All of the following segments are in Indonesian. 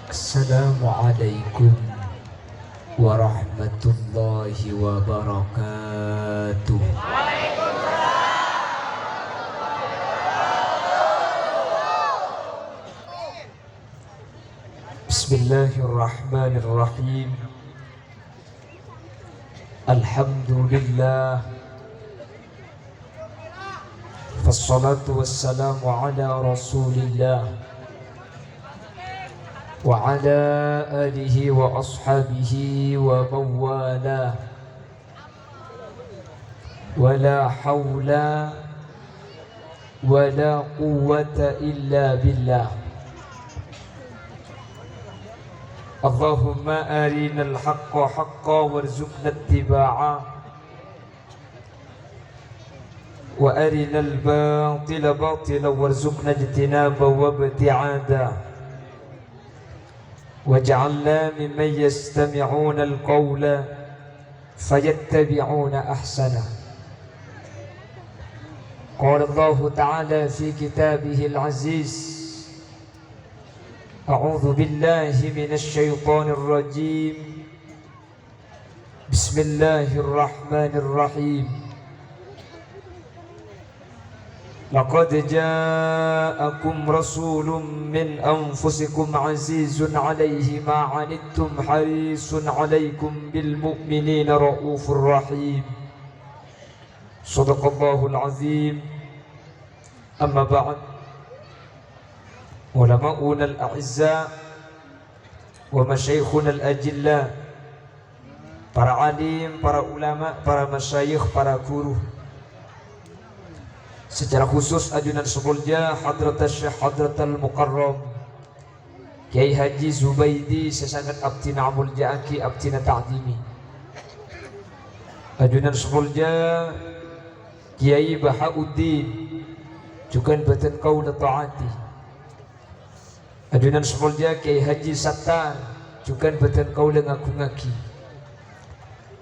Assalamualaikum warahmatullahi wabarakatuh. Bismillahirrahmanirrahim. Alhamdulillah. Wassalatu wassalamu ala Rasulillah wa ala alihi wa ashabihi wa mawala. Wala hawla wala quwwata illa billah. Allahumma arinal haqqa haqqa warzuqna ittiba'ah wa arinal batila batila warzuqna ijtinaba wa ibti'ada waj'alna mimman yastami'una al-qawla fayattabi'una ahsana. Qala Allah ta'ala fi kitabihil aziz: A'udzu billahi minasy syaithanir rajim. Bismillahirrahmanirrahim. Laqad ja'akum rasulun min anfusikum azizun 'alaihi ma 'anittum harisun 'alaikum bil mu'minina raufur rahim. Shadaqallahul azim. Amma ba'd. Ulama'una al-a'izza wa masyayikhuna al-ajilla, para alim, para ulama, para masyayikh, para guru, secara khusus ajunan sebulja Hadrat Syekh Hadratal Mukarram Kiai Haji Zubaidi sesangat abtina amul ja'aki abtina ta'dimi. Ajunan sebulja Kiai Bahauddin juga beten qaul ta'ati. Ajunan sebulja Kiai Haji Sattar juga beten qaul ngaku ngaki.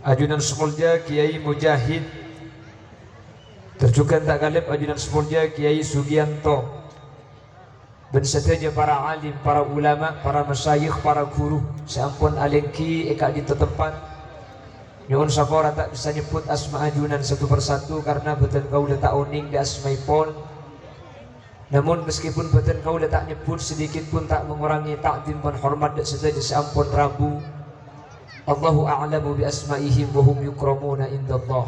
Ajunan sebulja Kiai Mujahid terjukan tak galib. Ajunan sebulja Kiai Sugianto dan seterusnya para alim, para ulama, para masyayikh, para guru seampun alengki eka di tempat nyuwun sapora tak bisa nyebut asma ajunan satu persatu karena beten kau letak oning di asmaipun. Namun meskipun beten kau letak nyebut sedikit pun tak mengurangi takdim dan hormat dan seterusnya seampun Rabu. Allahu a'lamu bi asma'ihim wa hum yukramuna indallah.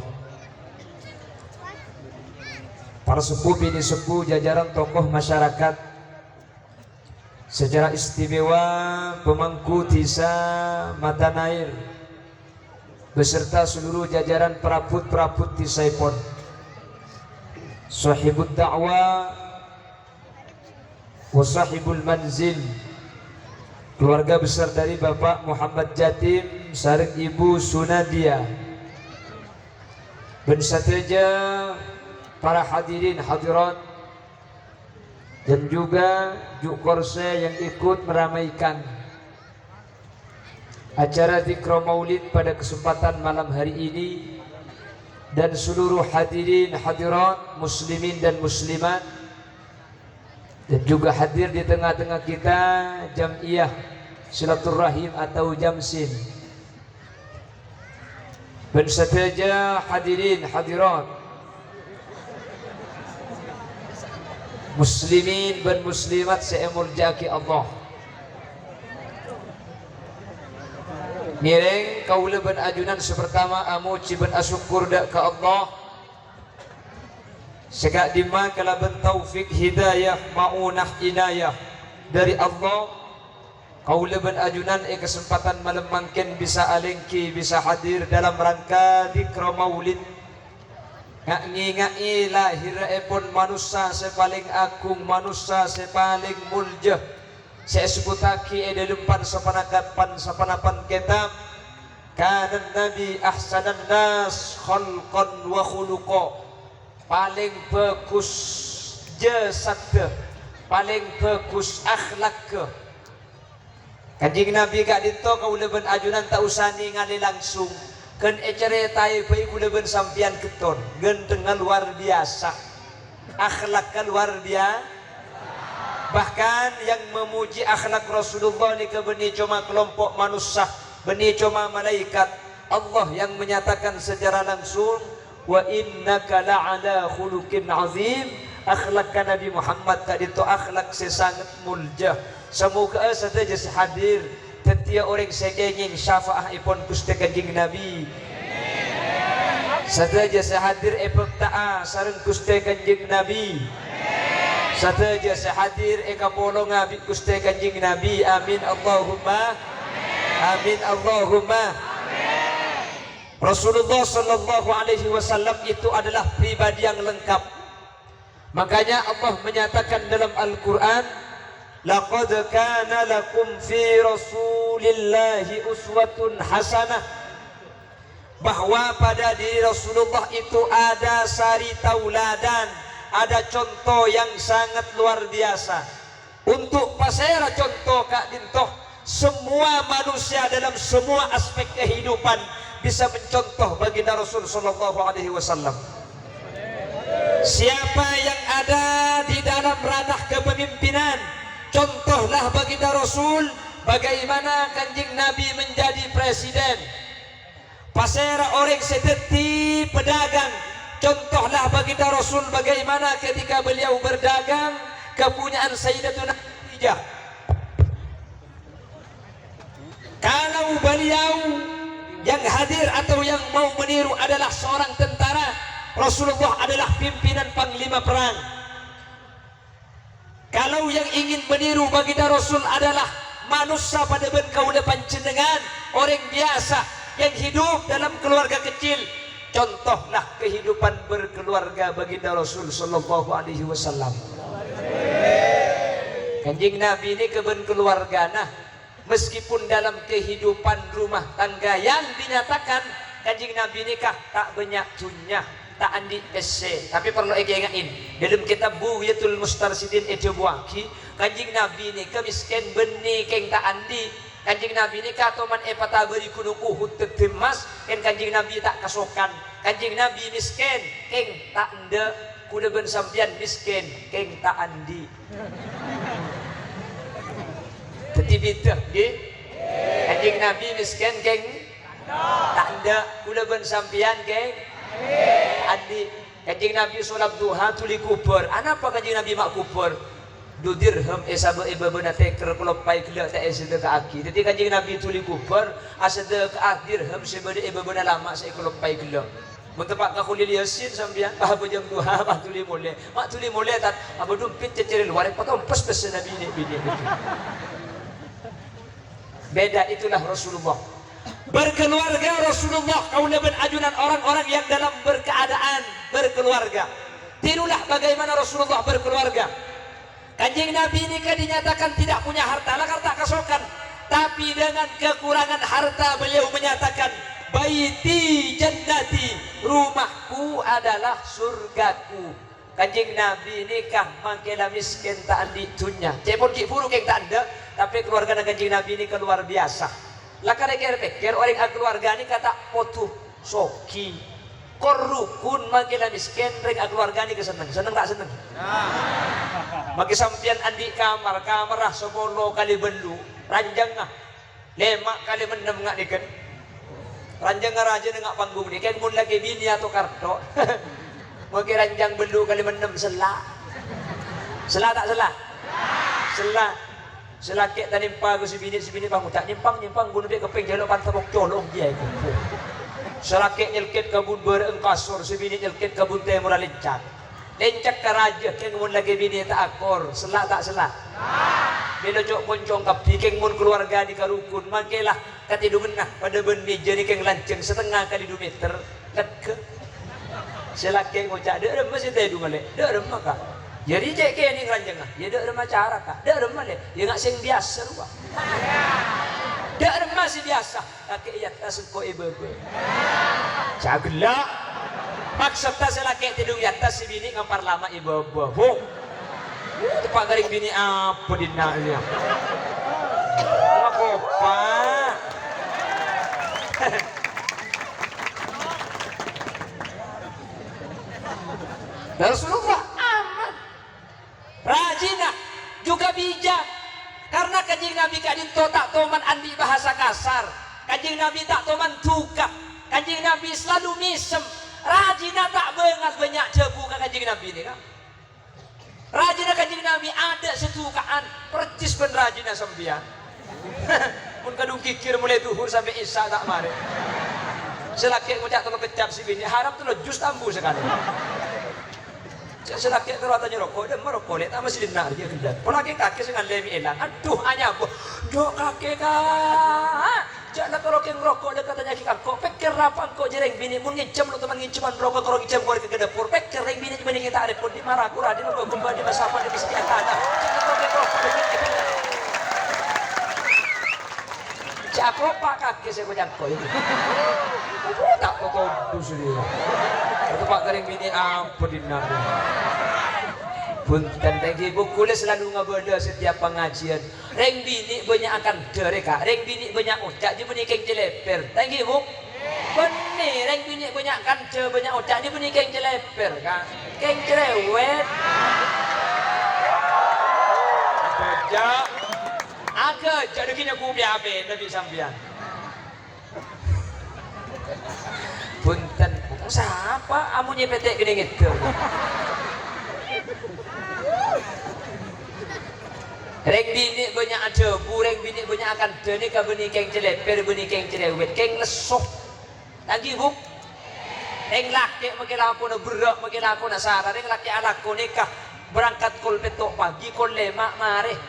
Para sepuh bini sepuh, jajaran tokoh masyarakat, secara istimewa pemangku Tisa Matanair beserta seluruh jajaran perabot-perabot Tisaipun, sahibud da'wah wa sahibul manzil, keluarga besar dari Bapak Muhammad Jatim sareng Ibu Sunadia, dan sateja para hadirin hadirat dan juga Juk Korse yang ikut meramaikan acara Dzikra Maulid pada kesempatan malam hari ini, dan seluruh hadirin hadirat muslimin dan muslimat, dan juga hadir di tengah-tengah kita Jam'iyah Silaturrahim atau Jamsin, dan sateja hadirin hadirat muslimin dan muslimat seemurjaki Allah. Mireng kaula ben ajunan sepertama amuci ben asyukur dak ke Allah segak dima kala ben taufik hidayah maunah inayah dari Allah. Kaula ben ajunan kesempatan malam mangken bisa alengki bisa hadir dalam rangka Dzikra Maulid ngai lahiripun manusia sepaling agung, manusia sepaling mulia. Saya sebutaki edelumpan sapanapan kitab kana nabi ahsanan nas khalqan wa khuluqa, paling bagus jasad, paling bagus akhlak. Kanjing Nabi gak dito kaula ben ajunan tak usah ningali langsung. Kan eceretai bayi kula ben sampian keton gentengan luar biasa, akhlak luar biasa. Bahkan yang memuji akhlak Rasulullah ni kebeni cuma kelompok manusia, beni cuma malaikat. Allah yang menyatakan secara langsung, wa innaka la'ala khuluqin azim. Akhlak Nabi Muhammad tadi itu akhlak sesangat mulia. Semoga saja hadir setiap orang sekenging syafaah ipon Gusti Kanjeng Nabi. Saja sehadir epek ta'a sareng Gusti Kanjeng Nabi. Saja sehadir eka polong abi Gusti Kanjeng Nabi. Amin Allahumma. Amin Allahumma. Rasulullah sallallahu alaihi wasallam itu adalah pribadi yang lengkap. Makanya Allah menyatakan dalam Al-Qur'an, laqad kana lakum fi Rasulillahi uswatun hasanah. Bahwa pada diri Rasulullah itu ada sari tauladan, ada contoh yang sangat luar biasa. Untuk pasera contoh Kak Dintoh, semua manusia dalam semua aspek kehidupan bisa mencontoh baginda Rasul sallallahu alaihi wasallam. Siapa yang ada di dalam ranah kepemimpinan, contohlah baginda Rasul bagaimana Kanjeng Nabi menjadi presiden. Pasera orang seteti pedagang, contohlah baginda Rasul bagaimana ketika beliau berdagang kepunyaan Sayyidatuna Khadijah. Kalau beliau yang hadir atau yang mau meniru adalah seorang tentara, Rasulullah adalah pimpinan panglima perang. Kalau yang ingin meniru baginda Rasul adalah manusia pada ben kaula panjenengan, orang biasa yang hidup dalam keluarga kecil, contohlah kehidupan berkeluarga baginda Rasul sallallahu alaihi wasallam. Kanjeng Nabi ini keben keluarga, nah meskipun dalam kehidupan rumah tangga yang dinyatakan Kanjeng Nabi nikah tak banyak dunya, tak andi ese, tapi perlu ingatin dalam kitab Bughyatul Mustarsidin Ejobuaki, Kanjeng Nabi nikah miskin benih keng tak andi. Kanjeng Nabi nikah toman epata beri gunung Uhud tetemas, kan Kanjeng Nabi tak kasokan. Kanjeng Nabi miskin keng tak ende, kuda ben sampian miskin keng tak andi. Tetibitah nggih. Kanjeng Nabi miskin keng tak ende, kuda ben sampian keng andi. Kanjeng Nabi sholat duha tuli kubur. Anapa Kanjeng Nabi mak kubur? Du dirham esabe ebebena teker kelopai kelak tak esede ka aki. Jadi Kanjeng Nabi tuli kubur asede ka dirham sebede ebebena lama saya kelopai kelak. Mun tepak ka khulil yasin sampean bah jam duha bah tuli mule. Mak tuli mule tat abadum pit ceceril warek potong pes-pes Nabi ni bini. Beda itulah Rasulullah. Berkeluarga Rasulullah kaula ben ajunan orang-orang yang dalam berkeadaan berkeluarga. Tirulah bagaimana Rasulullah berkeluarga. Kanjeng Nabi ini kan dinyatakan tidak punya harta, harta kasokan, tapi dengan kekurangan harta beliau menyatakan baiti jannati, rumahku adalah surgaku. Kanjeng Nabi nikah mangkela miskin tak andi dunya. Cepon ki buruk yang tak ada, tapi keluarga Kanjeng Nabi ini luar biasa. Lah kada pikir orang keluarga ini kata potu soki. Korukun mangkela miskin rek keluarga ini keseneng, seneng tak seneng? Maki sampian andi kamar lah 10 kali belu, ranjang ngah 5 kali mendem ngak diken. Ranjang ngaraja ngak panggung ni, kayak mun lagi bini atau karto. Maki ranjang belu kali mendem sela. Sela tak sela? Sela. Sela kek tak nimpa si bini bangun tak nyimpang gunu dia keping jaluk pantabok colong dia itu. Serakek nyelkit kabun berengkasor, si bini nyelkit kabun teh murah lencak. Lencak ke raja, keng mun lagi bini tak akor, selak tak selak. Bila cok poncong kapi, keng mun keluarga di karukun, makelah katidungan nah pada ben meja ni keng lanceng setengah kali 2 meter, leke. Selak keng ngocak, dek remah si teh dungan le, dek remah kak. Jadi cek keng ni ranjang ah, ya dek remah cara kak, dek remah le, ya ngak sing biasa ruah. Dek remah si biasa, kakek iya tak suko ibu-ibu. Cagelak. Maksud tak selaki tidung atas si bini ngampar lama ibu-ibu. Itu pak garing bini apa dinanya? Apa pak? Rasulullah aman. Rajinah juga bijak. Karena kanjeng Nabi kadinto tak toman andi bahasa kasar. Kanjeng Nabi tak toman tukak. Kanjeng Nabi selalu misem. Rajina tak bengat banyak jebu ke kanjeng Nabi ini kan. Rajina kanjeng Nabi ada setukaan. Percis ben rajina sembian. Mun kadung kikir mulai duhur sampai isya tak mari. Selaki ngucap kalau kecap si bini harap tu lo jus tambu sekali. Selaki tu ratanya rokok, dia merokok lihat masih dinar dia kerja. Pelaki kaki dengan lemi elang, aduh hanya aku, dok kaki kak. Jangan kalau keng rokok dia katanya kikak kok pikir rapang kok jereng bini mun ngicem lo teman ngiceman rokok kalau ngicem kau ke dapur pikir reng bini cuma kita ada pun di marah kurang di lo kembali masa apa di kesediaan tanah. Jangan kalau keng rokok dia Cakro pak kaki saya kau ini. Tak kau dusuri. Itu pak kering bini ampun dinar. Punten tegi buku selalu ngabada setiap pengajian. Reng bini banyak akan dereka. Reng bini banyak ucap di bini keng celeper. Thank you bu. Benih reng bini banyak kan banyak ucap di bini keng celeper kan. Keng cerewet. Agak agak jadi kini aku biabe Nabi sampian. Punten siapa amunya petek gini gitu. Reng bini banyak ada, bureng bini banyak akan deni ke bini keng celeper, bini keng cerewet, keng lesok. Lagi bu, reng laki makin aku nak berak, makin aku nak sarah, reng laki anakku nikah berangkat kol petok pagi, kol lemak mare.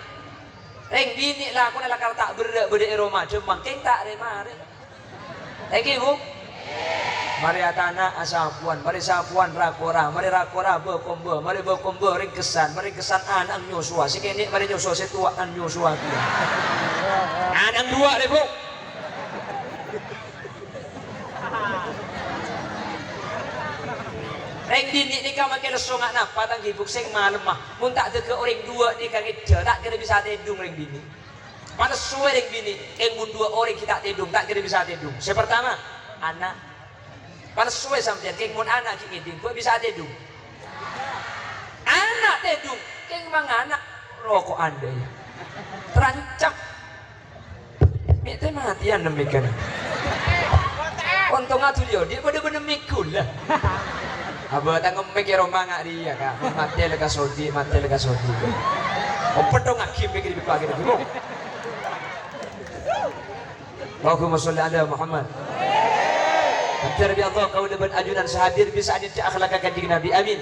Reng bini lah aku nak tak berak berde rumah, cuma keng tak remare. Lagi bu. Mari atana asapuan, mari sapuan rakora, mari rakora bekombe, mari bekombe ringkesan anak nyusua. Si kini mari nyusua setua an nyusua tu. Anak dua deh bu. Reng dini ni kau makin lesong nak napa tangki buk sing malam mah. Mun tak ke orang dua ni kaki je tak kena bisa tedung reng dini. Mana suwe reng dini? Mun dua orang kita tedung tak kena bisa tedung. Yang pertama anak. Panas suwe sampeyan keng mun anak keng ngiding kok bisa tedung. Anak tedung, keng mang anak rokok Anda ya. Terancam. Mite matian demikian. Untung atuh dia bener-bener mikul lah. Aba tang mikir romanga dia ka. Mati lega sodi. Opo dong akim mikir di pagi itu. Allahumma sholli ala Muhammad. Terbi Allah kau dapat ajudan sehadir bisa ada akhlak kanjeng Nabi. Amin.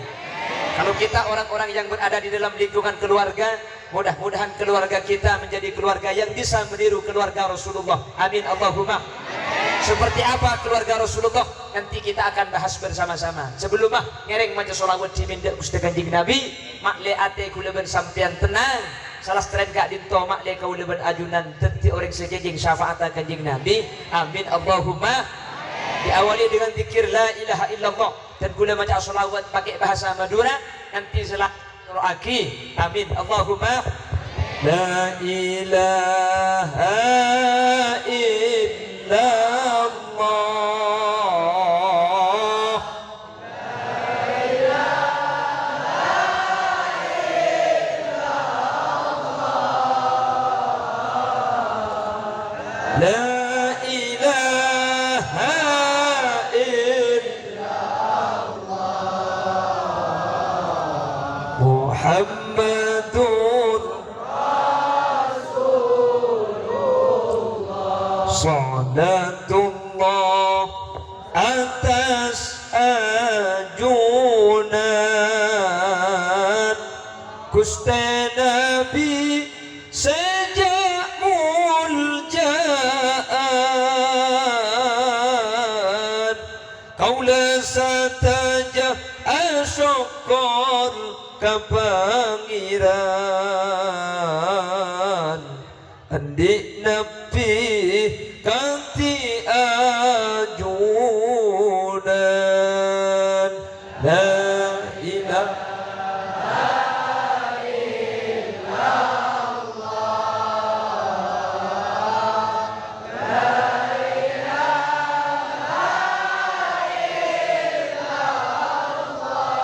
Kalau kita orang-orang yang berada di dalam lingkungan keluarga, mudah-mudahan keluarga kita menjadi keluarga yang bisa meniru keluarga Rasulullah. Amin Allahumma. Seperti apa keluarga Rasulullah nanti kita akan bahas bersama-sama. Sebelum ngereng maca sholawat dimindak Gusti Kanjeng Nabi, makle ate kula ben sampean tenang. Salah stren gak dinto makle kau leben ajunan teti orang sekejing syafaat Kanjeng Nabi. Amin Allahumma. Diawali dengan zikir la ilaha illallah dan gula maca sholawat pakai bahasa Madura nanti setelah roaki. Amin Allahumma. La ilaha illallah. La Muhammadur Rasulullah. Salatullah atas ajunan Gusti Nabi sejak muljaan kaula satajah asyukar kepangiran andik Nabi kanti ajunan la ilaha illallah la ilaha illallah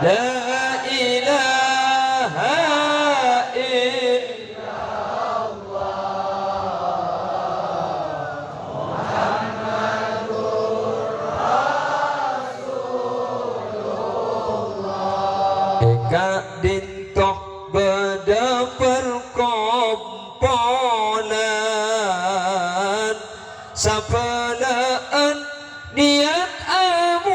la ilaha Eka dintoh beda perkompolan sapelaan niat amulotan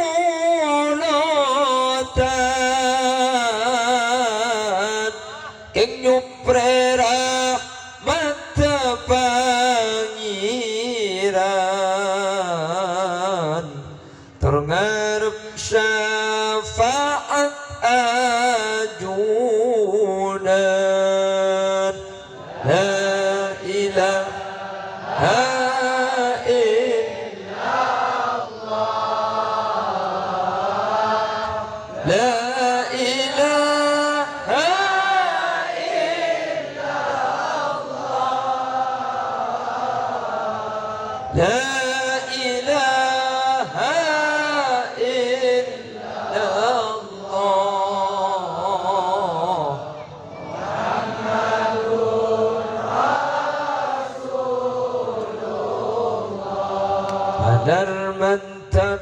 keng nyuprera mata pangiran terngarep syafaat ajunan la ilaha illallah la ilaha illallah la ilaha illallah Madar mantar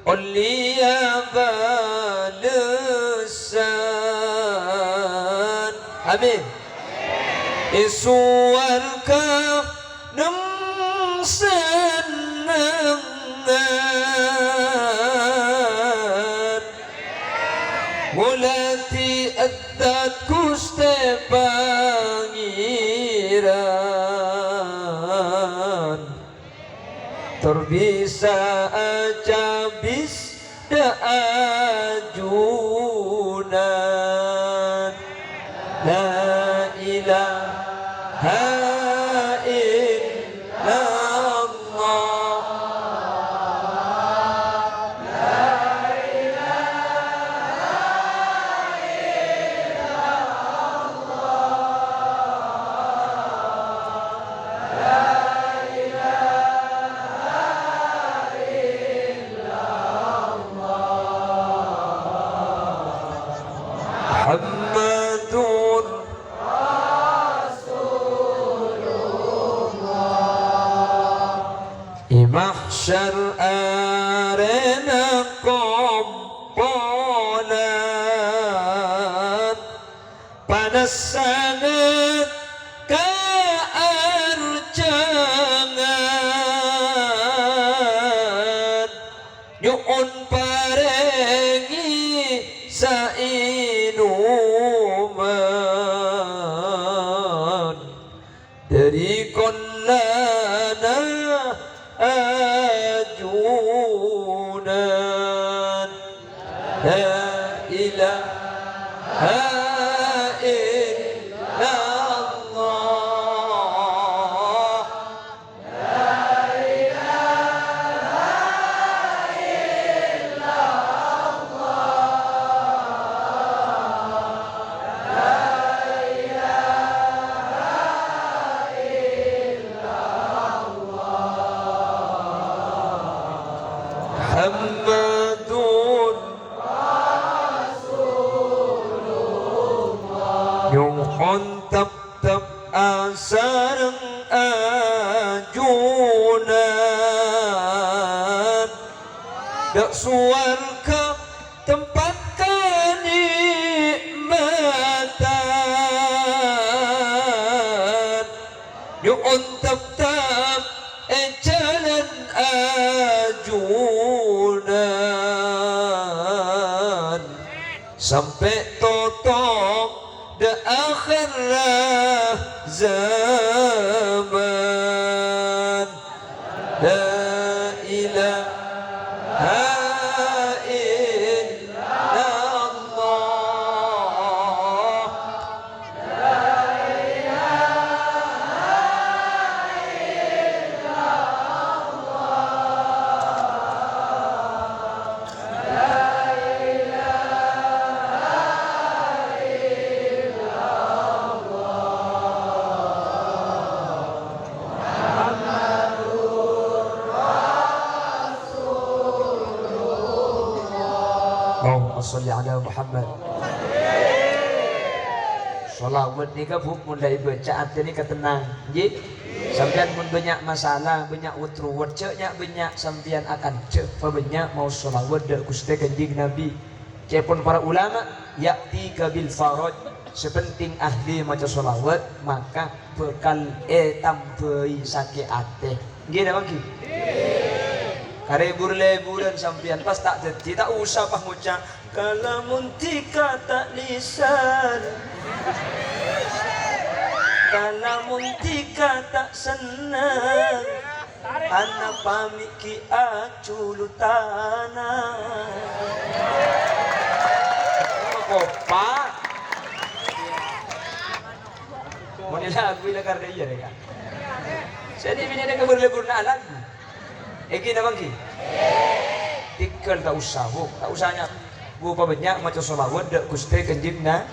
uliya balesan amin isuwarka nem senengan mulati adat kuste pangiran terbisa aja bis da ajunan la ilaha Muhammadur Rasulullah Imahsyar arena kompolan panas sangat kearjangan nyuun parengi sainuman dari konlana ajunan la ilaha illallah Muhammadur Rasulullah Nyuhon tap asareng ajunan dak suwarka tempat kenikmatan nyuhon tap jalan ajunan sampai totok de akhir zaman la ilaha illallah Allahumma sholli ala Muhammad. Sholawat ni ka mulai bacaan ni ketenang. Ji, sampean mun banyak masalah, banyak utruwat ceknya banyak sampean akan cek. Banyak mau sholawat dak Gusti Kanjeng Nabi. Cepun para ulama ya'tika bil faraj. Sepenting ahli maca selawat maka bekal tambei sake ate. Nggih napa nggih? Kare burle-bulan sampean pas tak jadi tak usah pah ngucap kalamun tika tak lisan. Kalamun tika tak senang. Ana pamiki aculutana. Kopa. Mau lagu ila karena iya ya. Jadi bini ada keberlebur na lagu. Egi na bangki. Tikal tak usah, tak usahnya. Bu pabanyak macam solawat dak guste kenjing na.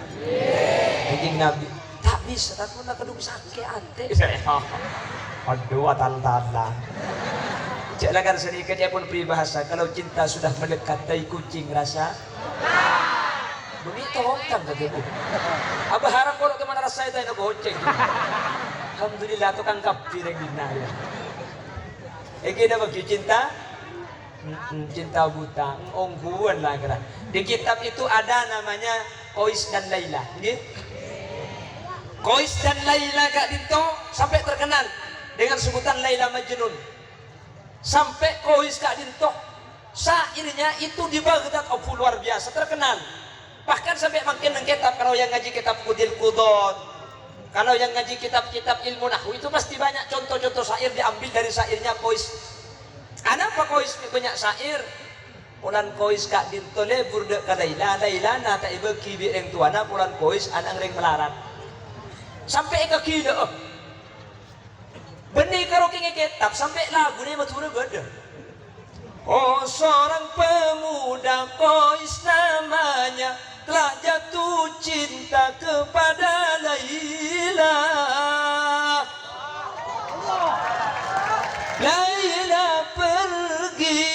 Kenjing nabi. Tak bisa, tak pun nak kedung sakit ante. Aduh, atal-talan. Cek lagar sedikit ya pun peribahasa. Kalau cinta sudah melekat tai kucing rasa. Begitu hontang kata ibu. Abah harap kalau kemana rasa itu nak goceng. Alhamdulillah tukang kapir yang dinaya. Egi dah bagi cinta. Cinta buta. Ongguan lah kira. Di kitab itu ada namanya Qais dan Laila. Gitu. Qais dan Laila Kak Dinto sampai terkenal dengan sebutan Laila Majnun. Sampai Qais Kak Dinto syairnya itu di Baghdad luar biasa terkenal. Bahkan sampai makin kitab kalau yang ngaji kitab Qudil Qudot, kalau yang ngaji kitab-kitab ilmu nahwu itu pasti banyak contoh-contoh syair diambil dari syairnya Qais. Kenapa Qais banyak syair? Pulan Qais Kak Dinto le burde ka Laila, Laila na ta ibe ki bi eng tuana pulan Qais anang reng melarat. Sampai ke kilo. Benih karo king kitab sampai lagu ni matura gede. Oh seorang pemuda Qais namanya telah jatuh cinta kepada Laila. Laila pergi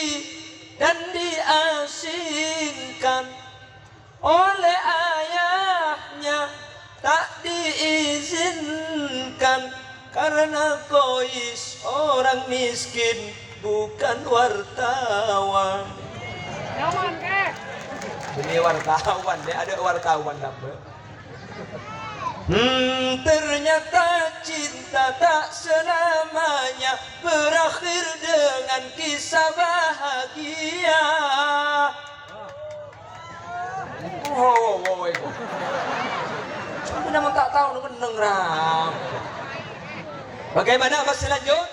dan diasingkan oleh ayahnya, tak diizinkan karena Qais orang miskin bukan wartawan. Nyaman ke? Ini wartawan, dia ada wartawan apa? Ternyata cinta tak selamanya berakhir dengan kisah bahagia. Cuma namun tak tahu meneng ram. Bagaimana masih lanjut?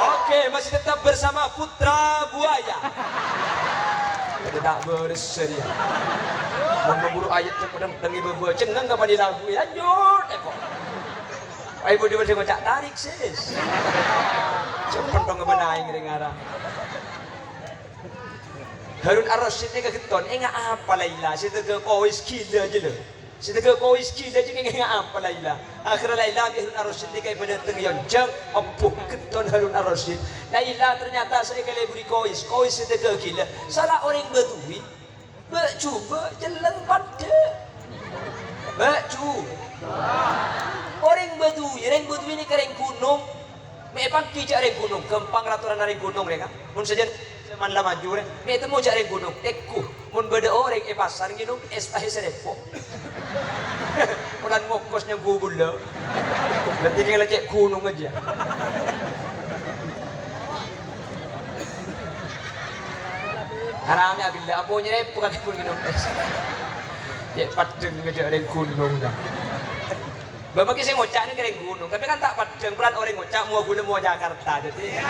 Oke, masih tetap bersama Putra Buaya. Tidak bersedia. Memburu ayat cepet dengi bebo cengang kapan di lagu lanjut. Ayo bodi bodi macak tarik sis. Cepet dong ngebenaing ring arah. Harun Ar-Rasyid ni keton, enggak apa Laila, kita ke Qais kida je le. Kita ke Qais kida je enggak apa Laila. Akhir Laila ke Harun Ar-Rasyid ni kai pada teng yoncang, apuh keton Harun Ar-Rasyid. Laila ternyata saya kali beri Qais, Qais kita ke kida. Salah orang Badui. Cuba jalan pada. Orang Badui ni kereng gunung. Memang kijak reng gunung, kempang raturan reng gunung mereka. Mun saja zaman lama maju reng, me temu jak reng gunung, teku. Mun beda orang pasar ginung es tahe sedepo. Pulan ngokosnya gugul lo. Berarti dia lecek gunung aja. Haramnya bila apunya repo kan pun ginung es. Ya padeng ngejak reng gunung dah. Bagi saya ngocak ni kering gunung, tapi kan tak padang pelan orang ngocak mua guna mua Jakarta jadi.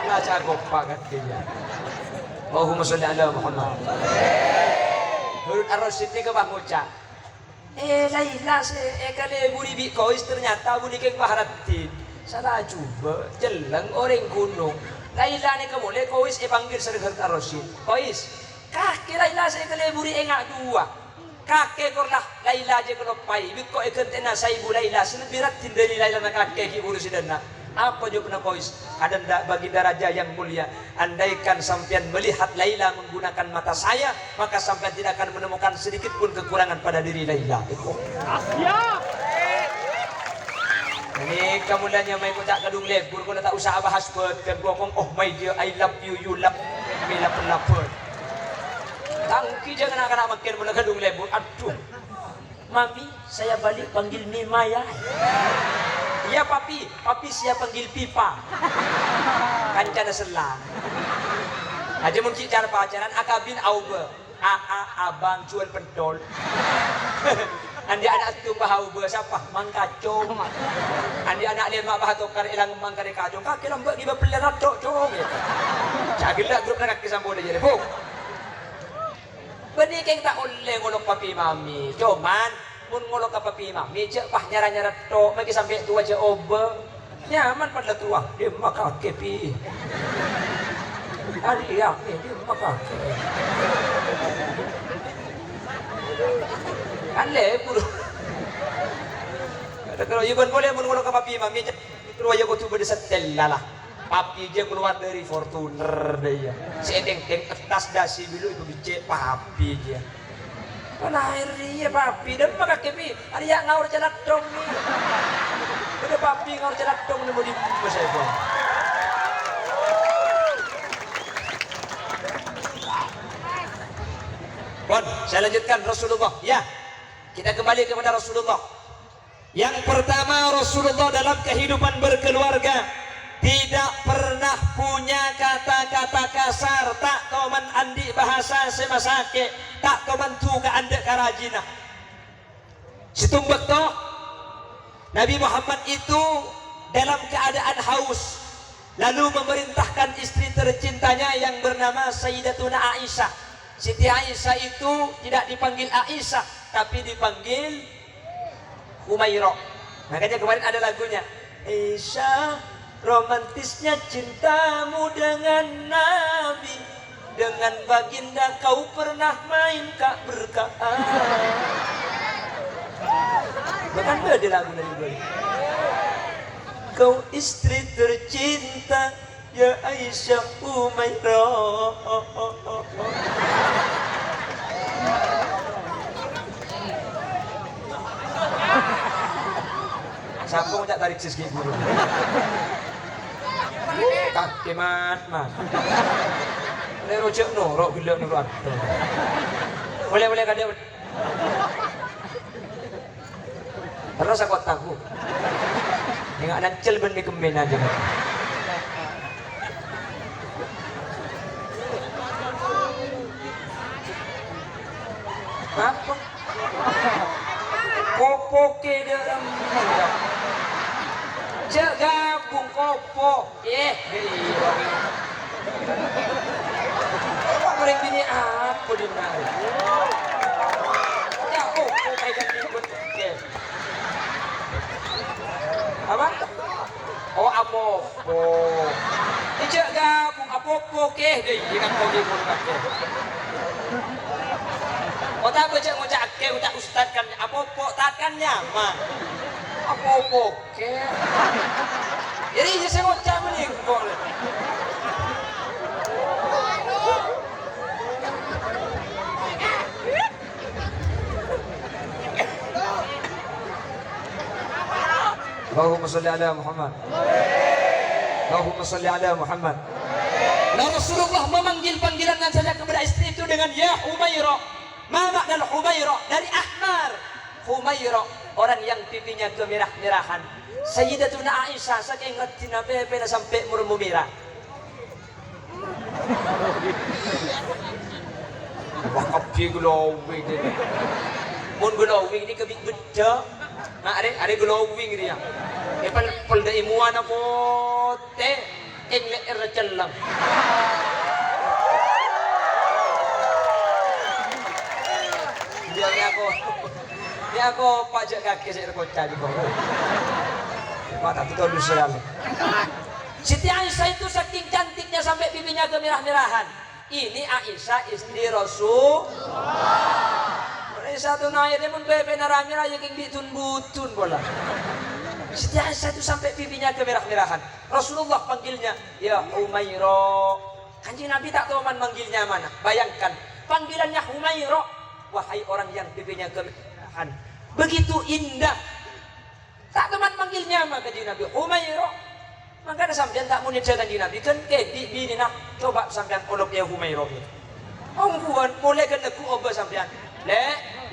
Lah cagopak kan dia. Allahumma sholli ala Muhammad. Harun Ar-Rasyid ni ke bang ngocak. Laila kali buri bi Qais ternyata buri keng Baharatin. Salah cuba jelang orang gunung. Laila ni ke boleh Qais panggil sering Harun Ar-Rasyid. Qais, kaki Laila kali buri engak dua. Kakek korlah Laila je kalau pai biko ikentena saibu Laila senebirat tindali Laila nak kakek ki urus dana apa jo pernah Qais ada bagi daraja yang mulia andaikan sampean melihat Laila menggunakan mata saya maka sampean tidak akan menemukan sedikit pun kekurangan pada diri Laila itu siap ini kemudiannya main kocak kadung lebur kau tak usah bahas buat dan gua oh my dear I love you love me love Tangki jangan anak-anak makin mula gedung lebur. Aduh. Mami, saya balik panggil Mima ya. Iya papi, papi siap panggil Pipa. Kancana selang. Aja mungkin cara pacaran akabin aube. Abang jual pentol. Andi anak tu bahaube siapa? Mangkacung. Andi anak dia mak bahatokar ilang mangkari kacung. Kaki lambak giba pelera tok cong. Cagilak grup nak kaki sambo dia jadi. Bu. Benih keng tak oleh ngolok papi mami. Cuman mun ngolok ke papi mami cek pah nyara-nyara tok magi sampai tua je obe. Nyaman pada tua dia maka kepi. Ari ya dia maka. Ale puro. Ada kalau iban boleh mun ngolok ke papi mami cek keluar je kutu bede setel lah. Papi dia keluar dari Fortuner dia. Sedeng-deng kertas dasi dulu itu bicek papi dia. Mana air dia papi dan maka kepi. Ada yang ngaur celak dong ni. Ada papi ngaur celak dong ni mau di saya pun. Bon, saya lanjutkan Rasulullah. Ya, kita kembali kepada Rasulullah. Yang pertama Rasulullah dalam kehidupan berkeluarga tidak pernah punya kata-kata kasar, tak toman andi bahasa semasake, tak toman tuga anda karajina. Situmbek toh Nabi Muhammad itu dalam keadaan haus lalu memerintahkan istri tercintanya yang bernama Sayyidatuna Aisyah. Siti Aisyah itu tidak dipanggil Aisyah tapi dipanggil Humairah. Makanya kemarin ada lagunya Aisyah, romantisnya cintamu dengan Nabi, dengan baginda kau pernah main kak berkah. Bahkan ada lagu dari dulu. Kau istri tercinta ya Aisyah Umairah. Sampung tak tarik sisi guru. Kaki mat. Ini rojak no, rok gila no rok. Boleh kada. Terus aku tahu. Enggak nancel ben kemen aja. Apa? Kopoke dalam cek gabung kopo mereka bini apa di mana ya kopo kayak ikut apa oh apopo cek gabung apopo deh ikan kau di mulut otak baca ngocak ke utak ustad kan apopo takkan nyaman apopo ke jadi saya ngocak meningkol Allahumma salli ala Muhammad Allahumma salli ala Muhammad. Nah Rasulullah memanggil panggilan saja kepada istri itu dengan ya Humairah. Ma makna Humairah dari ahmar. Humairah orang yang pipinya kemerah-merahan. Sayyidatuna Aisyah saking ngerti nabe pena sampai murmumira. Wah kapi glowing dia. Mun glowing ni kebik beda. Nah are glowing dia. Epan polda imuan apa teh engle ercelang. Dia aku pajak kaki saya rekocah di bawah. Mata itu dulu sekali. Siti Aisyah itu saking cantiknya sampai pipinya kemerah-merahan. Ini Aisyah istri Rasul. Satu naik dia pun bebe narami raya king bitun butun bola. Siti Aisyah itu sampai pipinya kemerah-merahan. Rasulullah panggilnya ya Humairah. Kanjeng Nabi tak tahu man manggilnya mana. Bayangkan panggilannya Humairah. Wahai orang yang pipinya kemerahan, begitu indah. Tak teman manggilnya maka kanjeng Nabi Humairah. Maka ada sampean tak munit kanjeng Nabi kan kedi bini nak coba sampean olok ya Humairah. Ongguan mulai kena ku oba sampean. Le,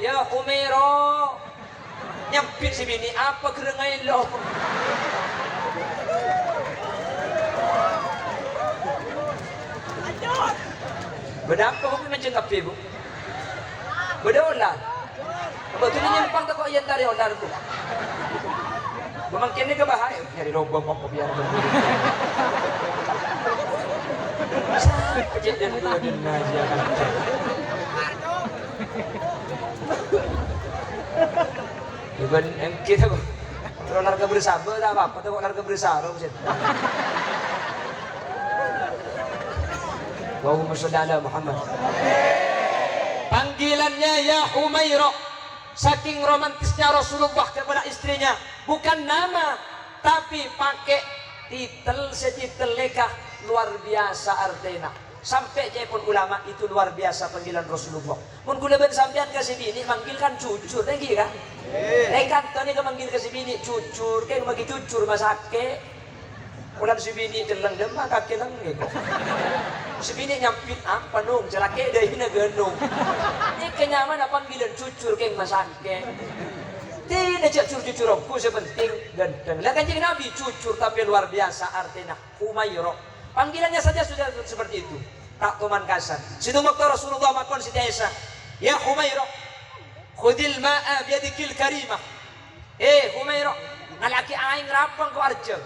ya Humairah. Nyampit si bini apa kerengai lo. Berapa kau macam kafe bu? Berdolar. Betul ni nyempang tak kau yang tari dolar tu. Memang kini ke bahaya nyari lubang kau biar berdiri. Cek dan dua dan naja kan. Iban yang kita kalau larga bersama tak apa, tu larga bersama macam. Allahumma sholli ala Muhammad. Panggilannya ya Humairah. Saking romantisnya Rasulullah kepada istrinya, bukan nama tapi pakai titel setitel lekah luar biasa artinya. Sampai pun ulama itu luar biasa panggilan Rasulullah. Mun kula ben sampean kasih bini manggilkan cucur lagi kan? Kan tadi ke manggil kasih bini cucur, kayak bagi cucur masake. Ulan si bini telang demah kaki lang gitu. Si bini nyampit apa nung, celake dah hina genung. Ini kenyaman apa panggilan cucur kayak masake. Tidak cucur-cucur aku sepenting ganteng. Lihat kanjeng Nabi cucur tapi luar biasa artinya Humairah. Panggilannya saja sudah seperti itu. Tak tuman kasar. Situ waktu Rasulullah makon Siti Aisyah, ya Humairah, khudil ma'a biyadikil karimah. Humairah, ngalaki aing rapang ko arja.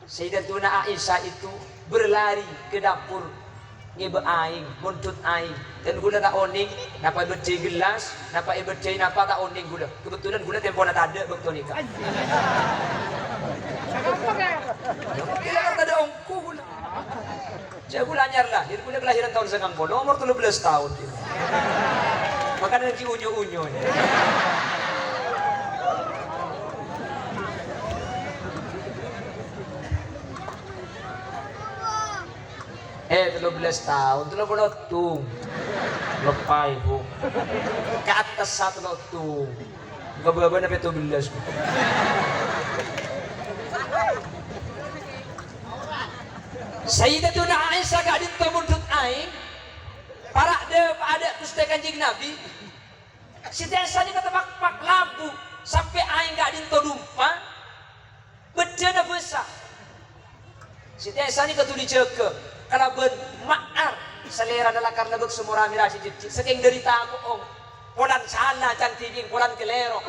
Sayyidatuna Aisyah itu berlari ke dapur ngibe aing, buntut aing. Dan gula tak oning, napa becai gelas, napa becai napa tak oning gula. Kebetulan gula tempo nak ada waktu nikah. Gila kan ada ongku gula. Saya gula anyar lah, jadi gula kelahiran tahun 90, umur 17 tahun. Makan nanti unyu-unyu. 13 tahun, 30 tung. Lepai bu. Ke atas 1 tung. Gaba-gaba na 17. Sayyidatuna Aisyah gak ditemuntut aing. Para ada kustai kanjeng Nabi. Siti Aisyah ni kata pak labu. Sampai aing gak ditodumpa. Bedana besar. Siti Aisyah ni kata diceke. Karena bermakar selera adalah karena semurah mirah si cicit. Saking derita aku polan sana cantiking polan kelero.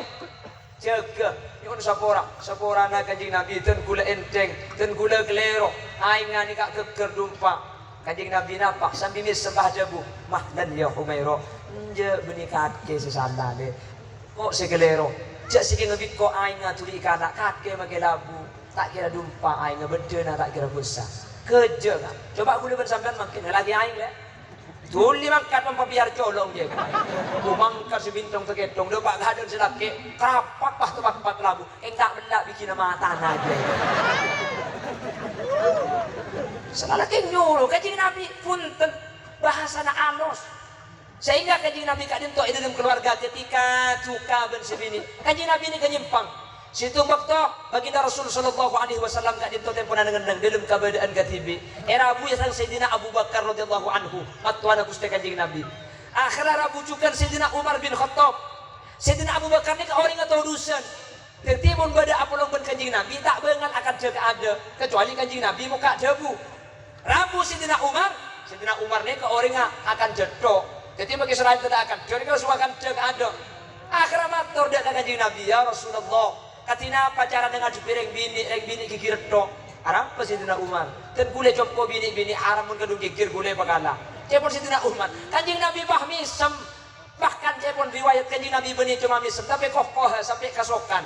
Jaga, ikut sapora na kanjeng Nabi ten gula enteng, ten gula kelero. Aing ngani kak keker dumpa. Kanjeng Nabi napa sambil sembah jabu. Mahdan ya Humairah. Je benikat ke sesana le. Kok sekelero. Jak saking ngebit ko aing ngaturi ikana kake make labu. Tak kira dumpa aing ngebedena tak kira besar. Kerja kan. Coba aku lihat sampean makin lagi aing le. Tuli mangkat pampabiar colong dia. Mangkat si bintang terketong do pak gadan selake krapak bah tempat labu. Enggak benda bikin nama tanah dia. Salah ke nyuruh kanjeng Nabi punten bahasana anos. Sehingga kanjeng Nabi kadin tok dalam keluarga ketika suka ben sebini. Kanjeng Nabi ini kenyimpang. Situ waktu baginda Rasul sallallahu alaihi wasallam kadin tok tempuna dengan dalam keadaan katibi. Era Abu Yasar Sayyidina Abu Bakar radhiyallahu anhu, matwana Gusti kanjeng Nabi. Akhirnya rabujukan Sayyidina Umar bin Khattab. Sayyidina Abu Bakar ni orang atau dusan. Tertimun bada apolong ben kanjeng Nabi tak bengal akan jaga ada kecuali kanjeng Nabi muka debu. Rabu Sayyidina Umar ni orang akan jedok. Jadi bagi selain tidak akan. Jadi kalau semua akan jaga ada. Akhirnya matur dia kanjeng Nabi, ya Rasulullah. Katina pacaran dengan reng bini kikir tok. Arab Sayyidina Umar. Dan gule jopko bini haram mun kadung kikir gule pagala. Cepon Sayyidina Umar. Kanjeng Nabi bahmi sem. Bahkan cepon riwayat kanjeng Nabi beni cuma misem tapi kokoh sampai kasokan.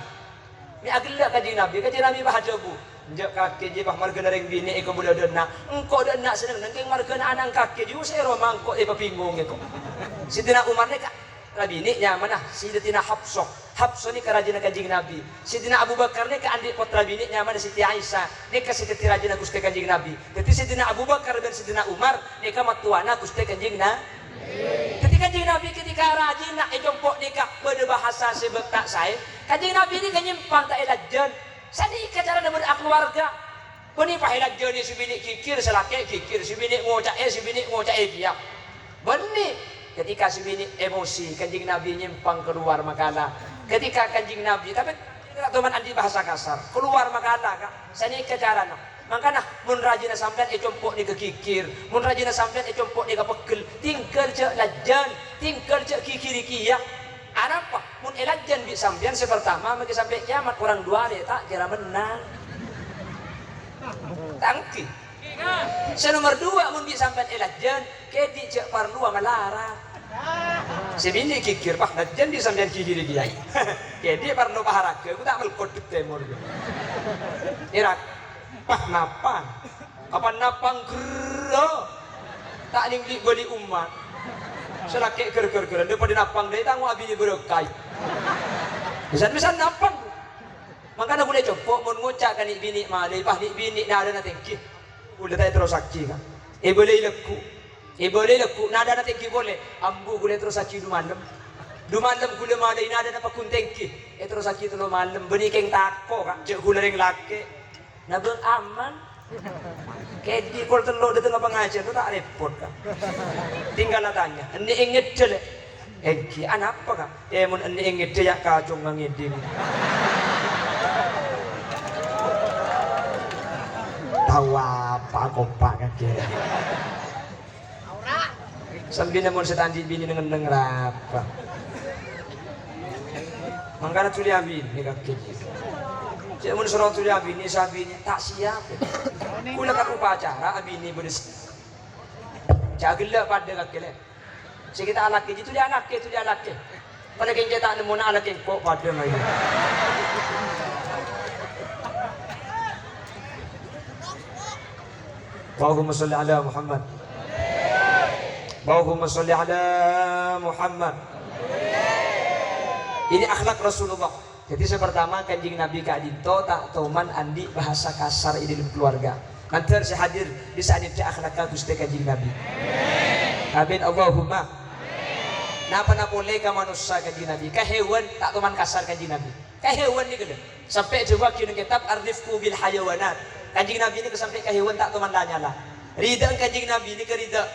Ni agila kanjeng Nabi bahajabu. Njak kaki je bah marga reng bini iko budak dena. Engko dena seneng nengking marga anang kaki ju sero mangko papinggung iko. Sayyidina Umar ni bini nyaman ah Sayyidatina Hafsah. Hafsah ni kerajaan kanjeng Nabi. Sayyidina Abu Bakar ni ke adik putra bini nyaman Siti Aisyah. Ni ke Siti kerajaan Gusti kanjeng Nabi. Jadi Sayyidina Abu Bakar dan Sayyidina Umar ni ke matuana Gusti kanjeng Nabi. Ketika kanjeng Nabi ketika rajin nak jompok nikah berbahasa sebab tak saya. Kanjeng Nabi ni kenyimpang tak elajan. Sadi cara nak berkeluarga. Bani pahilat jani si bini kikir selake kikir si bini ngocak si bini ngocak biak. Benih ketika si bini emosi, Kanjeng Nabi nyimpang keluar makalah. Ketika Kanjeng Nabi, tapi teman andi bahasa kasar, keluar makalah kak. Saya ini kejaran. Makanya mun rajina sampean compok ni kekikir, mun rajina sampean compok ni kepegel, tinggal je lajan, tinggal je kikir-kikir. Apa? Mun elajan bi sampean sepertama mungkin sampai kiamat orang dua deh tak kira menang. Tangki. Senomor dua mun bi sampean elajan, kedi cek parlu malara. Sebini kikir pak lajan di sampean kikir kiai. Kedi parlu paharake, aku tak melkot temur. Irak. Pah napang, kapan napang gero, tak ningli beli umat. Selaki ger, daripada napang deh, tanggung abis berkai. Bisa napang. Makanya boleh coba, mau ngucapkan ni bini malai, pah ni bini nada nanti kih, boleh tak terus saksi kan? Boleh leku, nada nanti kih boleh. Ambu boleh terus saksi du malam gula malai nada napa kunteng kih, terus saksi tu malam. Beni keng tako kan, cek gula ring laki. Nabeng aman, kayak di kol telur di tengah pengajian tu tak repot kan? Tinggal tanya, ini inget je le, anak apa kan? Mun ini inget je ya kacung ngiding. Tahu apa kompak kan kira? Sambil namun setandi bini dengan apa? Mangkana tuli abin ni kaki. Cik mun suruh tuli abini sabini tak siap. Kula kat upacara abini beres. Jagela pada kaki le. Si kita anak ke tuli anak ke. Pada kenje tak nemu anak ke kok pada mai. Allahumma shalli ala Muhammad. Allahumma shalli ala Muhammad. Ini akhlak Rasulullah. Jadi pertama Kanjeng Nabi Kak Dinto tak toman andi bahasa kasar di dalam keluarga. Nanti saya hadir di saat itu akhlak Gusti Kanjeng Nabi. Amin Allahumma. Napa boleh ka manusia Kanjeng Nabi? Ka hewan tak toman kasar Kanjeng Nabi. Ka hewan ni gede. Sampai coba kini kitab Arifku bil Hayawanat. Kanjeng Nabi ini kesampai ka hewan tak toman lanyala. Rida Kanjeng Nabi ini kerida.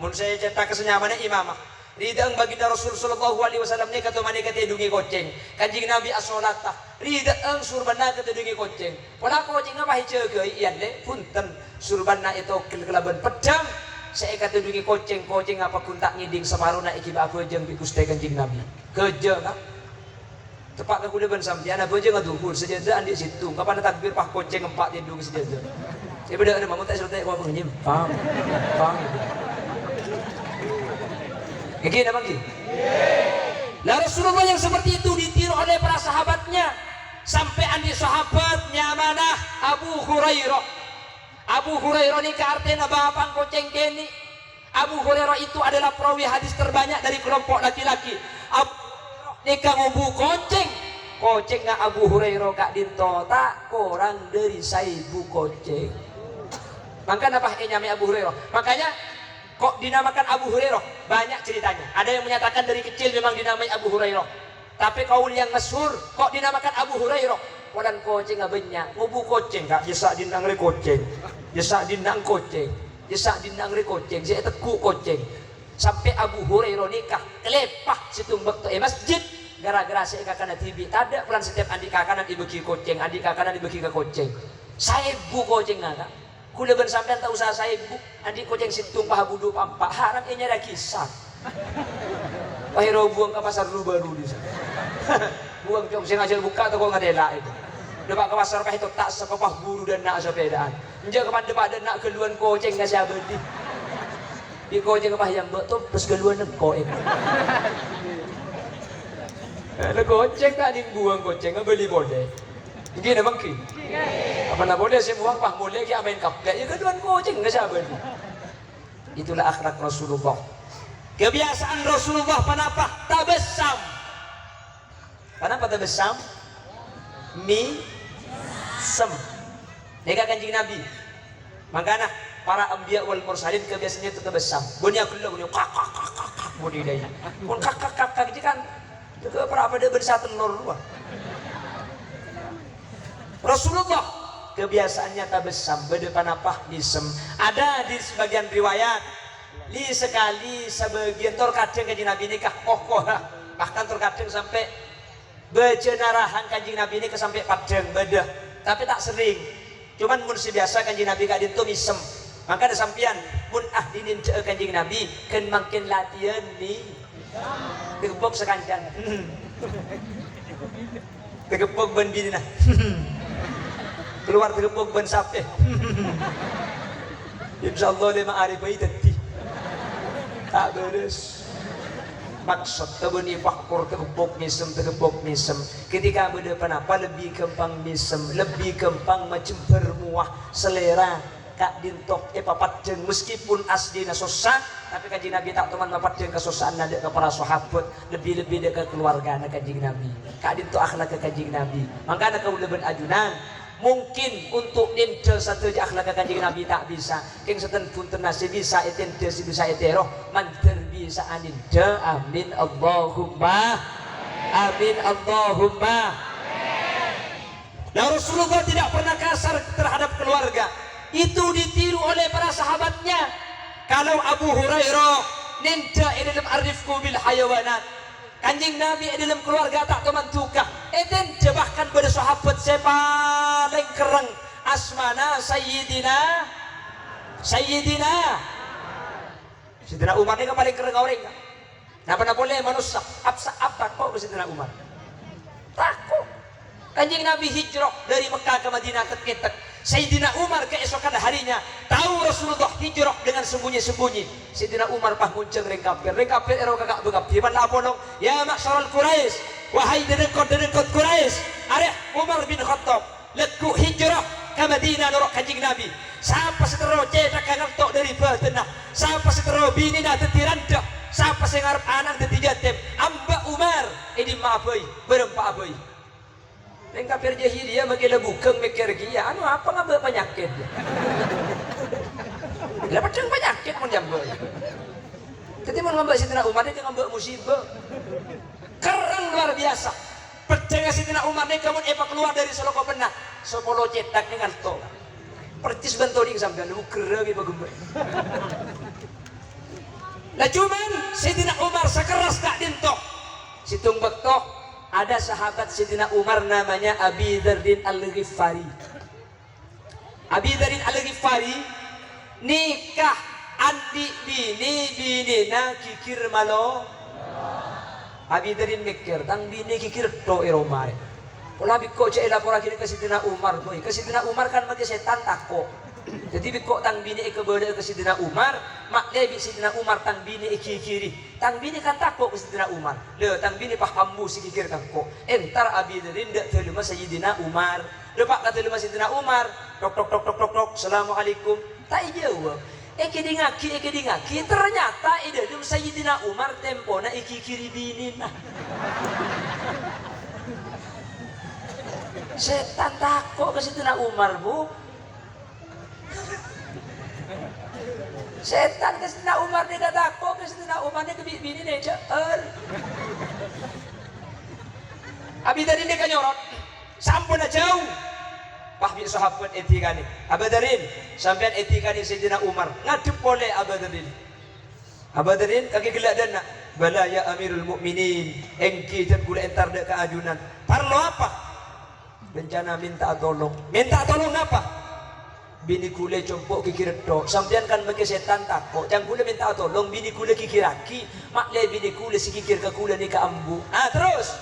Mun saya cetak kesenyamannya imamah. Ridang baginda Rasul sallallahu alaihi wasallam ni kata mana kata dungi koceng. Kanjeng Nabi as-salatah. Ridang surbana kata dungi koceng. Wala koceng apa hijau ke iyan le punten surbana itu kelaban pedang. Saya kata dungi koceng apa kun tak ngiding semaruna iki ba aku jeung Gusti Kanjeng Nabi. Keje kan? Tepat aku depan sampean apa jeung ngaduhur sejadah andi situ. Kapan takbir pah koceng empat dia dung sejadah. Saya beda ada mamun tak serta aku nyimpang. Pang. Oke, nampak ki? Lah Rasulullah yang seperti itu ditiru oleh para sahabatnya. Sampai andi sahabatnya mana? Abu Hurairah. Abu Hurairah ni artinya bapang koceng keni. Abu Hurairah itu adalah perawi hadis terbanyak dari kelompok laki-laki. Abu Hurairah ni ngubu koceng. Koceng nga Abu Hurairah Kak Dinto tak kurang dari 1000 koceng. Makanya apa nyami Abu Hurairah? Makanya kok dinamakan Abu Hurairah? Banyak ceritanya. Ada yang menyatakan dari kecil memang dinamai Abu Hurairah. Tapi kaul yang masyhur kok dinamakan Abu Hurairah? Wadan koceng abenya, ngubu koceng kak, jesak dinang re koceng, jesak dinang koceng, jesak dinang re koceng, saya teku koceng. Sampai Abu Hurairah nikah, kelepah situmbek tu masjid. Gara-gara saya kakana TV, ada pelan setiap adik kakanan dibagi koceng, adik kakanan dibagi ke koceng. Saya bu koceng nggak? Kula ben sampean tak usah saya bu, adik koceng situng paha budu pampak harap ini ada kisah. Pahiro buang ke pasar dulu baru di sana. Buang jom saya ngajar buka atau kau ngadela itu. Depak ke pasar kah itu tak sepapah buru dan nak sepedaan. Menjaga kapan depak dan nak keluan koceng nggak siapa di. Di koceng apa yang betul terus keluan neko itu. Ada koceng tak dibuang koceng beli boleh. Gini nampak ki. Apa nak boleh saya buang pah boleh kita main kapal. Ya keluan koceng nggak siapa di. Itulah akhlak Rasulullah. Kebiasaan Rasulullah kenapa? Tabessam. Kenapa tabessam? Sem. Eka Kanjeng Nabi. Makanya para anbiya wal mursalin kebiasaannya itu tabessam. Bunyi aku dulu bunyi kak bunyi dia. Pun kak gitu kan. Itu para apa dia bersatu telur luar. Rasulullah kebiasaannya tabessam. Berdepan apa? Sem. Ada di sebagian riwayat li sekali sebagian terkadang kanjeng Nabi nikah kokoh, bahkan terkadang sampai bejenarahan kanjeng Nabi ini sampai padang bedah, tapi tak sering. Cuman mun biasa kanjeng Nabi kadin tuh misem. Maka ada sampian mun dinin kanjeng Nabi kan makin latihan nih. Tegepok sekancan. Tegepok ban bidina. Keluar tegepok ban sape. Insyaallah 5 hari bayi tadi. Tak beres. Maksud tabuni faktor tegepok misem. Ketika berdepan apa lebih gampang misem, lebih gampang macam bermuah selera. Kak dintok papat jeng meskipun asdina susah, tapi kanjeng Nabi tak teman papat jeng kesusahan ada ke para sahabat, lebih-lebih dekat keluarga anak kanjeng Nabi. Kak dintok akhlak ke kanjeng Nabi. Maka anak ulah ajunan. Mungkin untuk nindel satu akhlak ke kanjeng Nabi tak bisa. King seten punten nasi bisa eten desi bisa eteroh manter bisa anindel. Amin Allahumma. Amin Allahumma. Nah, Rasulullah tidak pernah kasar terhadap keluarga. Itu ditiru oleh para sahabatnya. Kalau Abu Hurairah ninja dalam arifku bil hayawanat, kanjeng Nabi dalam keluarga tak teman tukah. Eden bahkan pada sahabat saya paling kereng asmana Sayyidina Umar ini paling kereng orang. Napa boleh manusia apa kok Sayyidina Umar takut. Kanjeng Nabi hijrah dari Mekah ke Madinah terketek. Sayyidina Umar keesokan harinya tahu Rasulullah hijrah dengan sembunyi-sembunyi. Sayyidina Umar pah munceng ring kafir ero kakak begap diman laponong ya maksarul Quraisy, wahai dedengkot Quraisy, areh Umar bin Khattab leku hijrah ke Madinah norok kanjeng Nabi. Siapa setero cetak ngantok dari batenah, siapa setero bini na tetiranda, siapa sing arep anak dadi yatim, amba Umar ini maabai berempa abai. Neng kafir jahiliyah magila bukeng mikir kia anu apa ngambil penyakit lah padahal penyakit mun jambe jadi mun ngambil Sayyidina Umar ini ngambil musibah keren luar biasa. Pedang Sayyidina Umar ini kamu keluar dari Soloko Penah Sopolo cetak dengan to percis bentoling sampean lu kera ge bagumbe lah cuman Sayyidina Umar sekeras tak dintok situng bektok. Ada sahabat Sayyidina Umar namanya Abi Dzardin Al-Ghifari. Abi Dzardin Al-Ghifari nikah andi bini kikir malo. Abi Dzardin mikir tang bini kikir to eromare. Pola biko cek lapor lagi ke Sayyidina Umar boy. Ke Sayyidina Umar kan mati setan takut. Jadi biko tang bini ke bode ke Sayyidina Umar, mak lebi Sayyidina Umar tang bini kiri. Tang bini kan takut ke Sayyidina Umar. Le tang bini pahammu si kikir kan ko. Entar Abi Dzardin dak terima Sayyidina Umar. Le pak kata terima Sayyidina Umar. Tok. Assalamualaikum. Tak jawab. Eki ngaki. Ternyata ide dem Sayyidina Umar tempona kiri bini nah. Setan takut ke Sayyidina Umar bu. Setan ke Sayyidina Umar dia gak takut ke Sayyidina Umar dia bini dia ceer. Abi Dzardin dia kanyorot sampun jauh. Pah bi sahabat etika ni. Abi Dzardin sampean etika ni Sayyidina Umar ngadep oleh Abi Dzardin. Abi Dzardin kaki gelak dan nak bala ya Amirul Mukminin engki dan kula entar dek keajunan. Parlo apa? Bencana minta tolong apa? Bini kule compok kikir do sampean kan bagi setan takut jang kule minta tolong bini kule kikiraki mak le bini kule si kikir ke kule ni ke ambu terus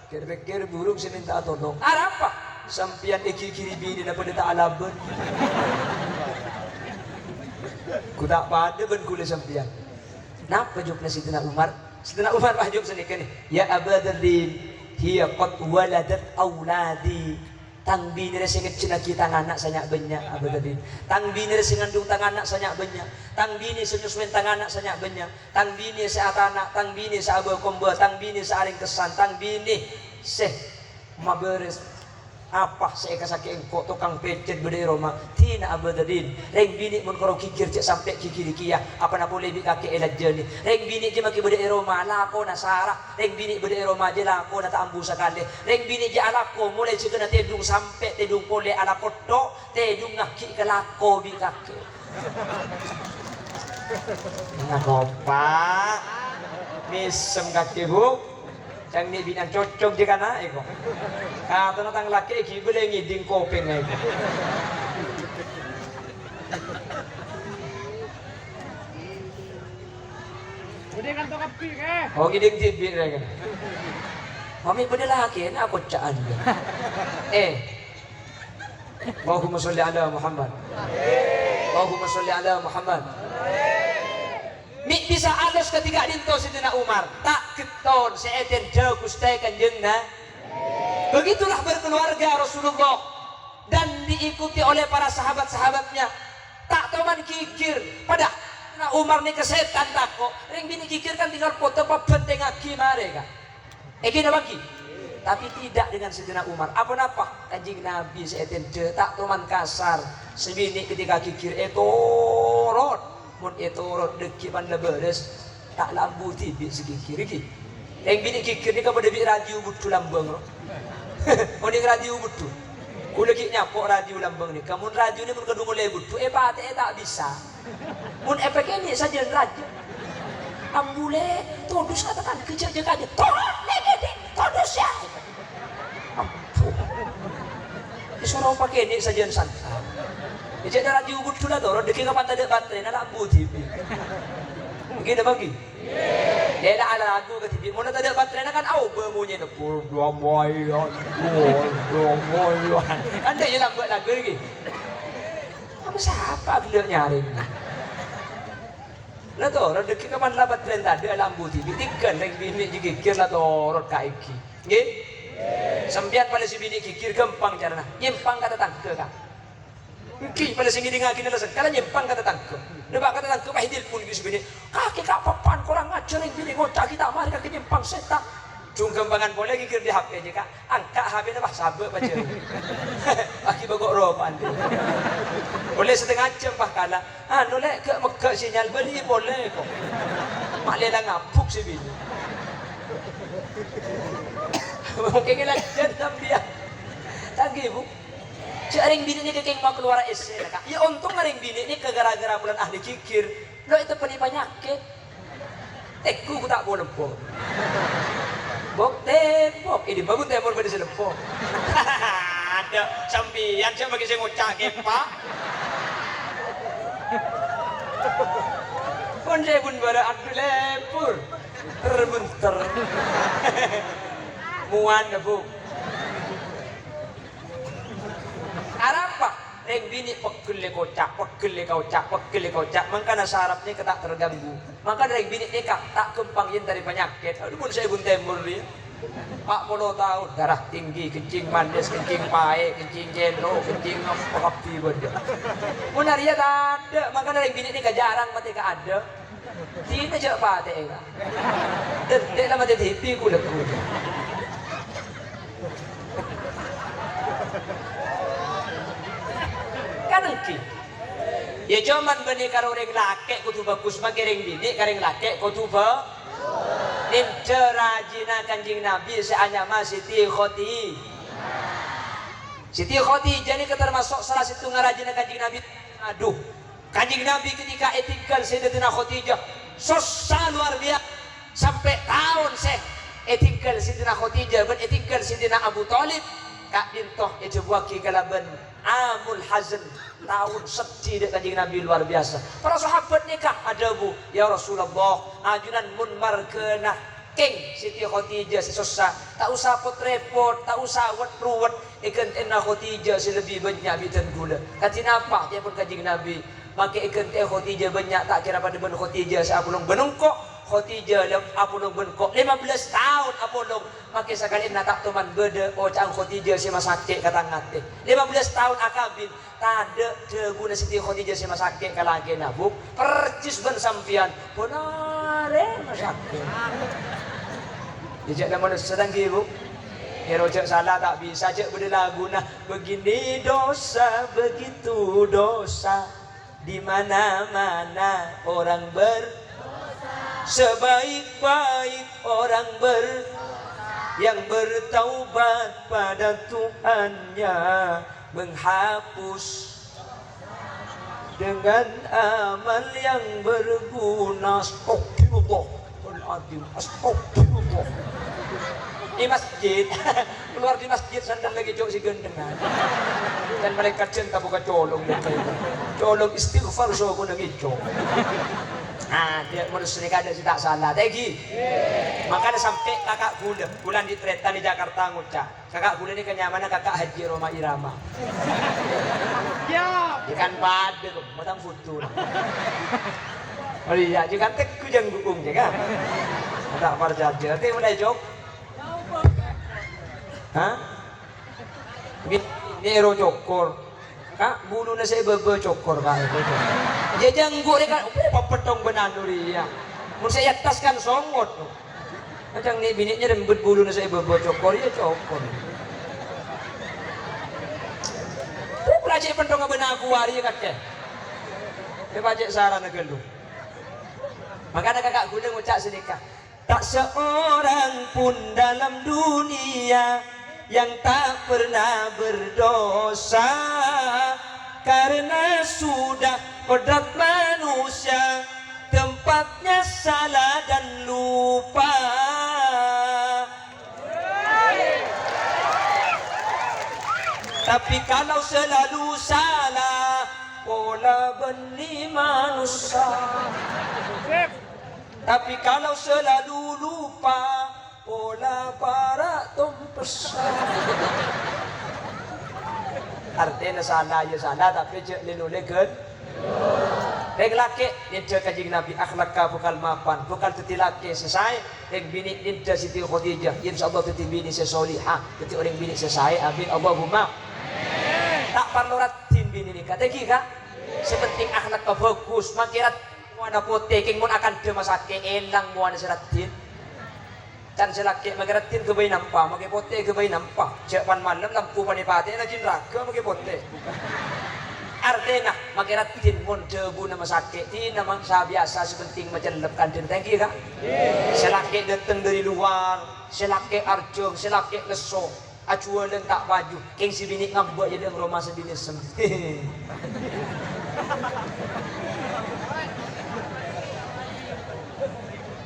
kira-kira burung si minta tolong apa sampean kiri bini na pada tak alaban ku tak pada ben kule sampean napa jawab na Sayyidina Umar jawab sedikit ni ya Abu Dzardin hiya qad waladat auladi tang bini sing ngecina kita anak sanyak banyak Abu Dzardin tang bini sing ngandung tang anak sanyak banyak tang bini sing nyusuin tang anak sanyak banyak tang bini sa anak tang bini sa abu kombo tang bini sa aring kesan tang bini seh maberes apa saya kasake engko tukang pecet bede Roma tina Abu Dzardin reng bini mun karo kikir cek sampai kikir kia apa na boleh bi kaki elaj jeni reng bini je maki bede Roma lako na sara reng bini bede Roma je lako na taambu sakale reng bini je alako mulai cekena tedung sampai tedung pole ala koto tedung ngaki ke lako bi kaki Ngakopak misem kaki bu yang ni binang cocok je kana eko kata natang laki ki boleh ngiding kopeng eko Udah kan tokap pi ke? oh ngiding tibit kan mami pada laki nak aku caan Allahumma sholli ala Muhammad Allahumma sholli ala Muhammad Mi bisa alus ketika dinto Sidina Umar tak keton seeten jauh kustai kanjeng na begitulah berkeluarga Rasulullah dan diikuti oleh para sahabat-sahabatnya tak toman kikir pada na Umar ni kesetan tak kok ring bini kikir kan tinggal foto penting aki mereka na bagi tapi tidak dengan Sidina Umar apa-apa kanjeng Nabi seeten jauh tak toman kasar sebini ketika kikir etorot mun itu rot deki pan leberes tak lambu tibi sekikir iki yang bini kikir ni kepada bi radio butu lambang ro mun ing radio butu kula ki nyapok radio lambang ni kamun radio ni mun kedung oleh butu pate tak bisa mun efek ni saja radio ambule todus katakan kerja jaga dia todus ya ampun disuruh pakai ni saja santai Ijak dah radio butu lah tu, deki kapan tak ada baterai, nak lampu TV. Mungkin dah bagi. Dia dah ada lagu ke TV, mana tak ada baterai, nak kan au berbunyi tu. Bermoyan. Kan dia je lah buat lagu lagi. Apa siapa bila nyari? Lah tu, deki kapan lah baterai tak ada lampu TV, tikan lagi bini jikir lah tu, rot kaiki. Gih? Sembian pada si bini kikir gempang carana, nyempang kata tangke kan. Ki pada sini dengar kini lasan, kalau nyempang kata tangkap, nebak kata tangkap, ahidil pun gitu sebini, kaki kak papan korang ngajar yang bini ngocak kita mari kaki nyempang setan, cung kembangan boleh kikir di HP je kak, angkat HP dah sabar baca, kaki bagok roban, boleh setengah jam bah kala, nolak ke Mekah sinyal beli boleh kok, maklum dah ngapuk si bini, mungkin ngajar tapi ya, tak gitu. Cik ring bini ni kekeng mau keluar SC lah kak. Ya untung ring bini ni ke gara-gara bulan ahli kikir. Lo itu penyakit. Teku ku tak boleh lempo. Bok tembok. Ini bagus tembok pada selempo. Ada sambian saya bagi saya ngocak kepak. Pun saya pun pada adu lepur. Terbunter. Muan bu. Arapa reng bini pekele kocak maka saraf ni tak terganggu maka reng bini ni tak kempang yen dari penyakit aduh pun saya pun temur dia 40 tahun darah tinggi kencing manis kencing pae kencing jelo kencing kopi benda mun dia tak ada maka reng bini ni jarang mati ka ada tidak je pate ka detik lama dia TV ku dah kanengki ya cuman bani karo reng laki kudu bagus make reng bini kareng laki kudu ba nimce rajina kanjing Nabi seanyama Siti Khotijah ini termasuk salah satu ngarajina kanjing Nabi aduh kanjing Nabi ketika etikal Sayyidatina Khotijah susah luar biasa sampai tahun etikal Sayyidatina Khotijah ben etikal Sayyidina Abu Talib kak dintoh ejebuaki kalaban Amul Hazn tahun sedih dek kanjeng Nabi luar biasa. Para sahabat nikah ada bu, ya Rasulullah ajunan mun markenah keng Siti Khotijah sesusah tak usah repot tak usah ruwet ikan enna Khotijah lebih banyak bitan gula. Kati napa dia pun kanjeng Nabi make ikan teh Khotijah banyak tak kira pada ben Khotijah saya apulung benungkok Khotijah apulung benungkok 15 tahun apulung make sekali na tak teman gede ocang Khotijah si masake kata ngate 15 tahun akabin tade guna Siti Khotijah si masake kalage nabuk percis ben sampian bonare masake dijak nama sedang ibu ya rojak salah tak bisa cek berlagu nah begini dosa begitu dosa di mana-mana orang sebaik-baik orang yang bertaubat pada Tuhannya menghapus dengan amal yang berguna. Astagfirullahaladzim, astagfirullah. Di masjid, keluar di masjid sandal lagi jauh si gendengan. Dan mereka cinta buka colong dan colong istighfar so aku nang ijo. Ah, dia manusia ni kada tidak salah. Tegi. Makanya sampai kakak bulan di kereta di Jakarta ngucap. Kakak gula ni kenyamanan kakak Haji Roma Irama. Ya. Ikan pada tu, matang foto. Oh iya, jika tek kujang gukung je kan. Tak percaya. Teh mulai jok. Hah? Ini ero cokor. Kak, bulu na saya bebe cokor kak itu. Dia janggut dia kan, petong benanu dia. Mun saya atas kan songot. Macam ni biniknya rembut bulu na saya bebe cokor, dia cokor. Pelajik pentong benaku hari kakek. Dia pajak sarana gelu. Makanya kakak gula ngucap sedekah. Tak seorang pun dalam dunia yang tak pernah berdosa, karena sudah kodrat manusia tempatnya salah dan lupa. Tapi kalau selalu salah, pola benih manusia. Tapi kalau selalu lupa, pola para tumpesa. Artinya salah ya salah, tapi cek linulekan. Reng laki ninja kajing Nabi akhlak ka bukal mapan, bukal teti laki selesai. Reng bini ninja Siti Khadijah, insyaallah teti bini sesolihah, teti orang bini selesai. Amin Allahumma. Tak perlu ratin bini ni kata kira. Sepenting akhlak ka bagus, makirat muana poteking mun akan demasake elang muana seratin. Dan selaki magaratin ke bayi nampak, magi pote ke bayi nampak. Cepan malam lampu panipati na jinraga magi pote. Artinya magaratin mun debu nama sakit, ti nama biasa sepenting majalap kantin. Thank you kak. Selaki datang dari luar, selaki arjung, selaki leso, acuan tak baju. Keng si bini ngambek jadi rumah sebini sem.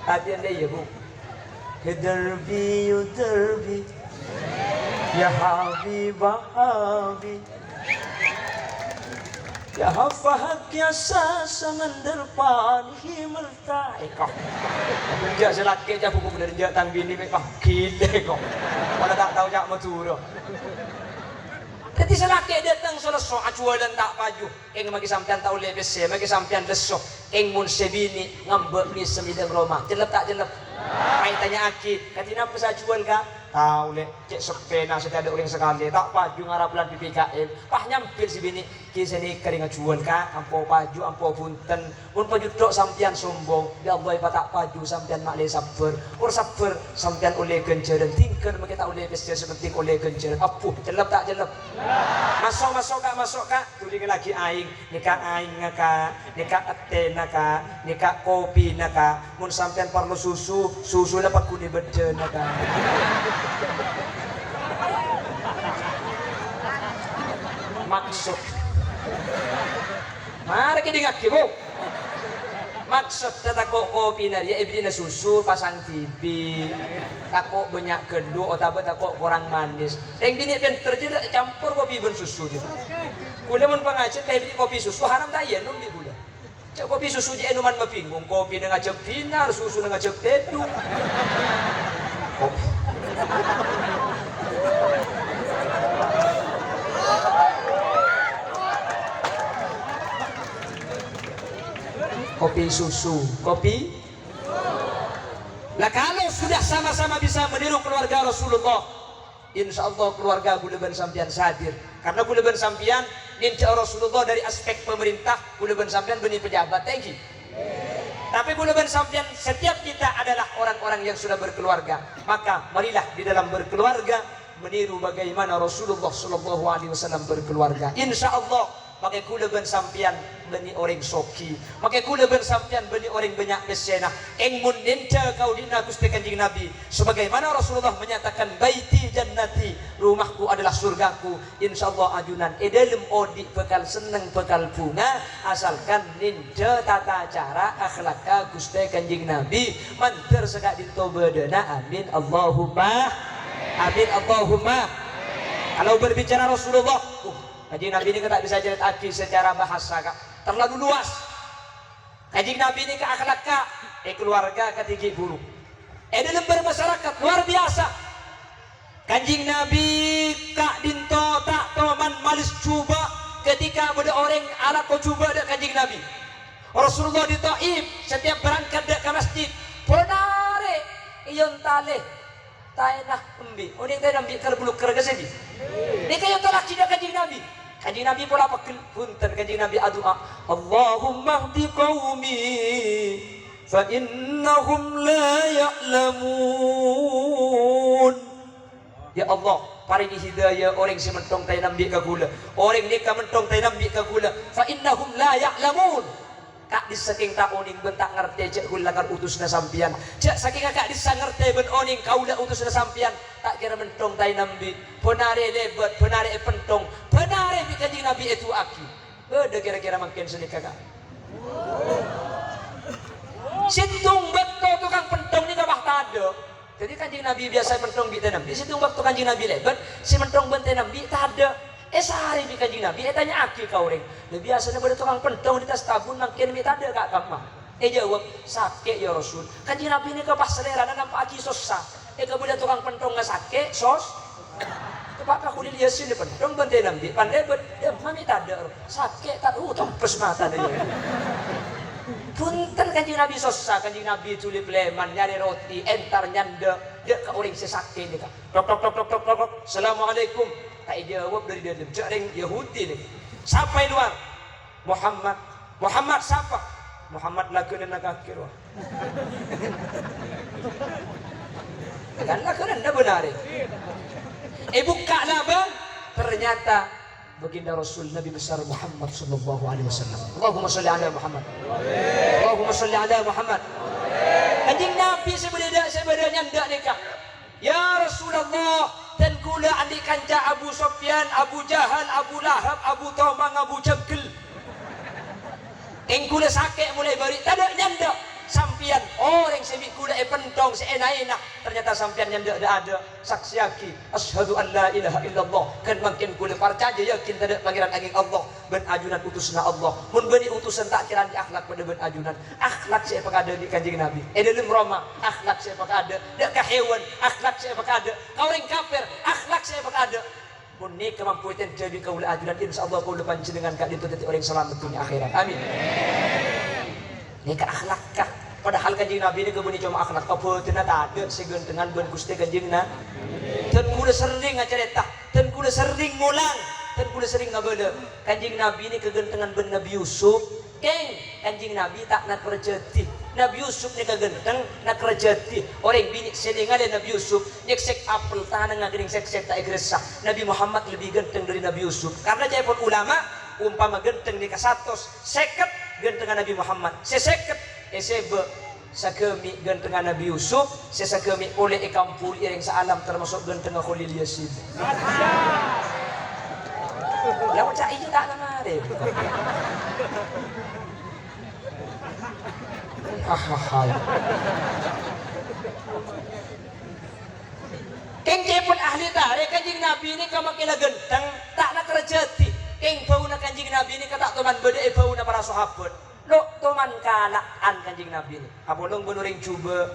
Hati anda ya bu. Derbi you derbi, ya Habibah Habib, ya hafahak ya samandar panihi melta. Kau, dia selaki je buku bener je tang bini kau gile kau. Mana tak tahu jak maturo. Jadi selaki datang selesai acuan tak baju. Eng magi sampean tahu lebih se, magi sampean leso. Eng mun sebini ngambek ni semidang Roma. Jelep tak jelep? Ay tanya akid, katina apa saya jual kak? Tahu le, cek sepena sudah ada orang sekali, tak baju ngarapelan PPKM, pah nyampil si bini, kisah ni kering jual kak, ampo baju, ampo punten, pun baju dok sampian sombong, ya Allah tak baju sampian makle sabar, sabar sampian oleh genjeran, tingker kita oleh pesta seperti oleh genjeran, apuh, jelep tak jelep? Masuk kak, tulis lagi aing, nikah aing kak, nikah atena kak, nikah kopi kak, mun sampian perlu susu dapat kuni berjen kak. Maksud mari kita dengar bu. Maksud tako kopi na dia ibli na susu pasang TV tako banyak kedua atau tako kurang manis yang bini kan terjadi campur kopi ben susu gitu kuda mun pangajak kayak bini kopi susu haram tak ya nun di kuda cak kopi susu je enuman mapinggung kopi dengan ngajak pinar susu dengan ngajak tedu kopi kopi susu, kopi. Lah kalau sudah sama-sama bisa meniru keluarga Rasulullah, insya Allah keluarga Buleban sampian sadir. Karena Buleban sampian, ninja Rasulullah dari aspek pemerintah, Buleban sampian benih pejabat, thank you. Tapi Buleban sampian setiap kita adalah orang-orang yang sudah berkeluarga. Maka marilah di dalam berkeluarga meniru bagaimana Rasulullah Shallallahu Alaihi Wasallam berkeluarga. Insya Allah. Pakai kula ben sampian beni orang soki, pakai kula ben sampian beni orang banyak besena. Eng mun ninja kau dina Gusti Kanjeng Nabi, sebagaimana Rasulullah menyatakan baiti jannati rumahku adalah surgaku. Insyaallah ajunan dalam odik bekal seneng bekal bunga asalkan ninja tata cara akhlak Gusti Kanjeng Nabi manter sekak dinto bedena. Amin Allahumma amin Allahumma. Kalau berbicara Rasulullah, Kanjeng Nabi ini tak bisa ceritakan secara bahasa kak, terlalu luas. Kanjeng Nabi ini ke akhlak kak, keluarga ketiga guru. Dalam bermasyarakat luar biasa. Kanjeng Nabi kak dinto tak toman malis cuba ketika ada orang alat kau cuba ada Kanjeng Nabi. Rasulullah di Taif setiap berangkat ke masjid, ponare iyon tale taenah embi. Orang taenah embi kerbuluk kerja sini. Ini kayak tolak tidak Kanjeng Nabi. Kanjeng Nabi pula pakil punten Kanjeng Nabi doa, Allahumma hdi qaumi fa innahum la ya'lamun. Ya Allah, paringi hidayah orang si mentong tay nambi ka gula. Orang ni ka mentong tay nambi ka gula. Fa innahum la ya'lamun. Kak di saking tak oning bentak ngerti cek gula kan utus na sampian. Cek saking kak di ngerti ben oning kaula utus na sampian. Tak kira mentong tay nambi. Penare lebat, penare pentong, penare bi Kanjeng Nabi itu aki. Ada kira-kira makin seni kakak. Situng betul tukang pentong ni kabah tado. Jadi Kanjeng Nabi biasa mentong bi tanam. Di situ waktu Kanjeng Nabi lebat, si mentong bentenam bi tak ada. Sehari bi Kanjeng Nabi tanya aki kau orang. Lebih biasanya pada tukang pentong di tas tabun makin bi tak ada kak kamah. Jawab sakit ya Rasul. Kanjeng Nabi ini ke pas selera dan nampak aki susah. Kemudian tukang pentong nggak sakit sos. Kepak aku dilihat sini pentong bentenam bi pandai bet. Mami tak ada sakit tak tompes mata dia. Punten Kanjeng Nabi susah. Kanjeng Nabi tulip leman nyari roti entar nyanda dia ke orang sesakit ni kak. Tok tok tok tok tok tok. Assalamualaikum. Tak jawab dari dalam. Jarang Yahudi ni. Siapa yang luar? Muhammad. Muhammad siapa? Muhammad lakukan nak akhir. Kan lakukan dah benar. Buka lah bang. Ternyata baginda Rasul Nabi besar Muhammad sallallahu alaihi wasallam. Allahumma salli ala Muhammad. Allahumma salli ala Muhammad. Kanjeng Nabi sebenarnya ndak nikah. Ya Rasulullah, dan kula adik kanca Abu Sufyan, Abu Jahal, Abu Lahab, Abu Tomang, Abu Jabal. Eng kula sakit mulai bari, tak ada nyanda. Sampian orang sebik kula pentong seenak-enak. Ternyata sampian nyanda ada. Saksi aki, asyhadu an la ilaha illallah. Kan makin kula percaya yakin tak ada pangeran angin Allah. Ben ajunan utusna Allah. Mun bani utusan tak kira di akhlak pada ben ajunan. Akhlak saya pakada di Kanjeng Nabi. Dalam Roma, akhlak saya pakada. Dak ka hewan, akhlak saya pakada. Kau orang kafir, akhlak saya pakada. Mun ni kemampuan jadi kaula ajunan insyaallah kaula panjenengan ka ditu detik orang selamat dunia akhirat. Amin. Ni ka akhlak kah? Padahal Kanjeng Nabi ni kebuni cuma akhlak apa tena tak ada segan dengan ben Gusti Kanjeng na. Dan kula sering ngacerita, dan kula sering ngulang, dan kula sering ngabada. Kanjeng Nabi ni kegentengan ben Nabi Yusuf. Keng Kanjeng Nabi tak nak kerjati. Nabi Yusuf ni kegenteng nak kerjati. Orang bini sedengan Nabi Yusuf nyeksek apel tangan ngagering sek-sek tak igresah. Nabi Muhammad lebih genteng dari Nabi Yusuf. Karena jaya pun ulama umpama genteng ni kasatos seket gentengan Nabi Muhammad. Seseket sebe sakemi gentengan Nabi Yusuf, sesakemi oleh ikampul iring sa alam termasuk gentengan Khalil Yasin. Lah macam ini tak nangare. Keng pun ahli tarik Kanjeng Nabi ini kamakila genteng tak nak kerjati. Keng bau na Kanjeng Nabi ini kata teman beda bau na para sahabat. Lo teman kalaan Kanjeng Nabi ini. Apolong benuring cuba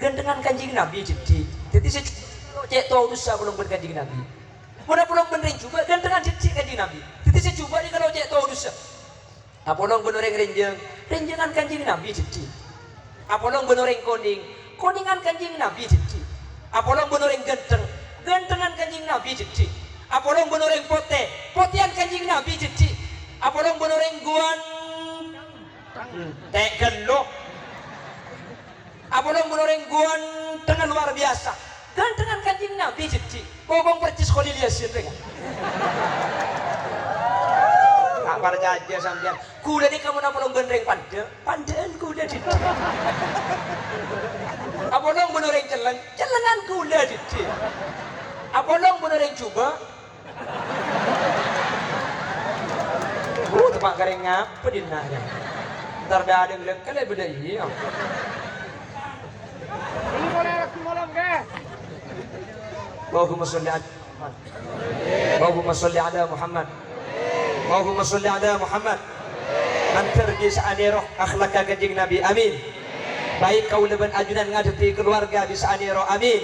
gentengan Kanjeng Nabi jadi saya cek tahu dosa belum ber Kanjeng Nabi. Mana belum benuring cuba gentengan jadi Kanjeng Nabi. Jadi saya coba ni kalau cek tahu dosa. Apolong benuring renjengan Kanjeng Nabi jadi. Apolong benuring koningan Kanjeng Nabi jadi. Apolong benuring gentengan Kanjeng Nabi jadi. Apolong benuring potean Kanjeng Nabi jadi. Apolong benuring guan tek gelok. Apolong benuring guan dengan luar biasa. Gentengan Kanjeng Nabi jadi. Bobong percis Khalil Yasin kan. Apa aja sampean. Kuda ni kamu nak belum gendreng pandaan kuda di. Apa dong benuring celengan kuda di. Apolong pun ada yang coba. Tempat garing ngapa dinanya. Ntar dah ada yang bilang kali beda iya. Ini boleh aku malam ke? Allahumma sholli ala Muhammad. Allahumma sholli ala Muhammad. Allahumma sholli ala Muhammad. Antar di saaniro akhlak kanjeng Nabi. Amin. Baik kau leban ajunan ngadepi keluarga di saaniro. Amin.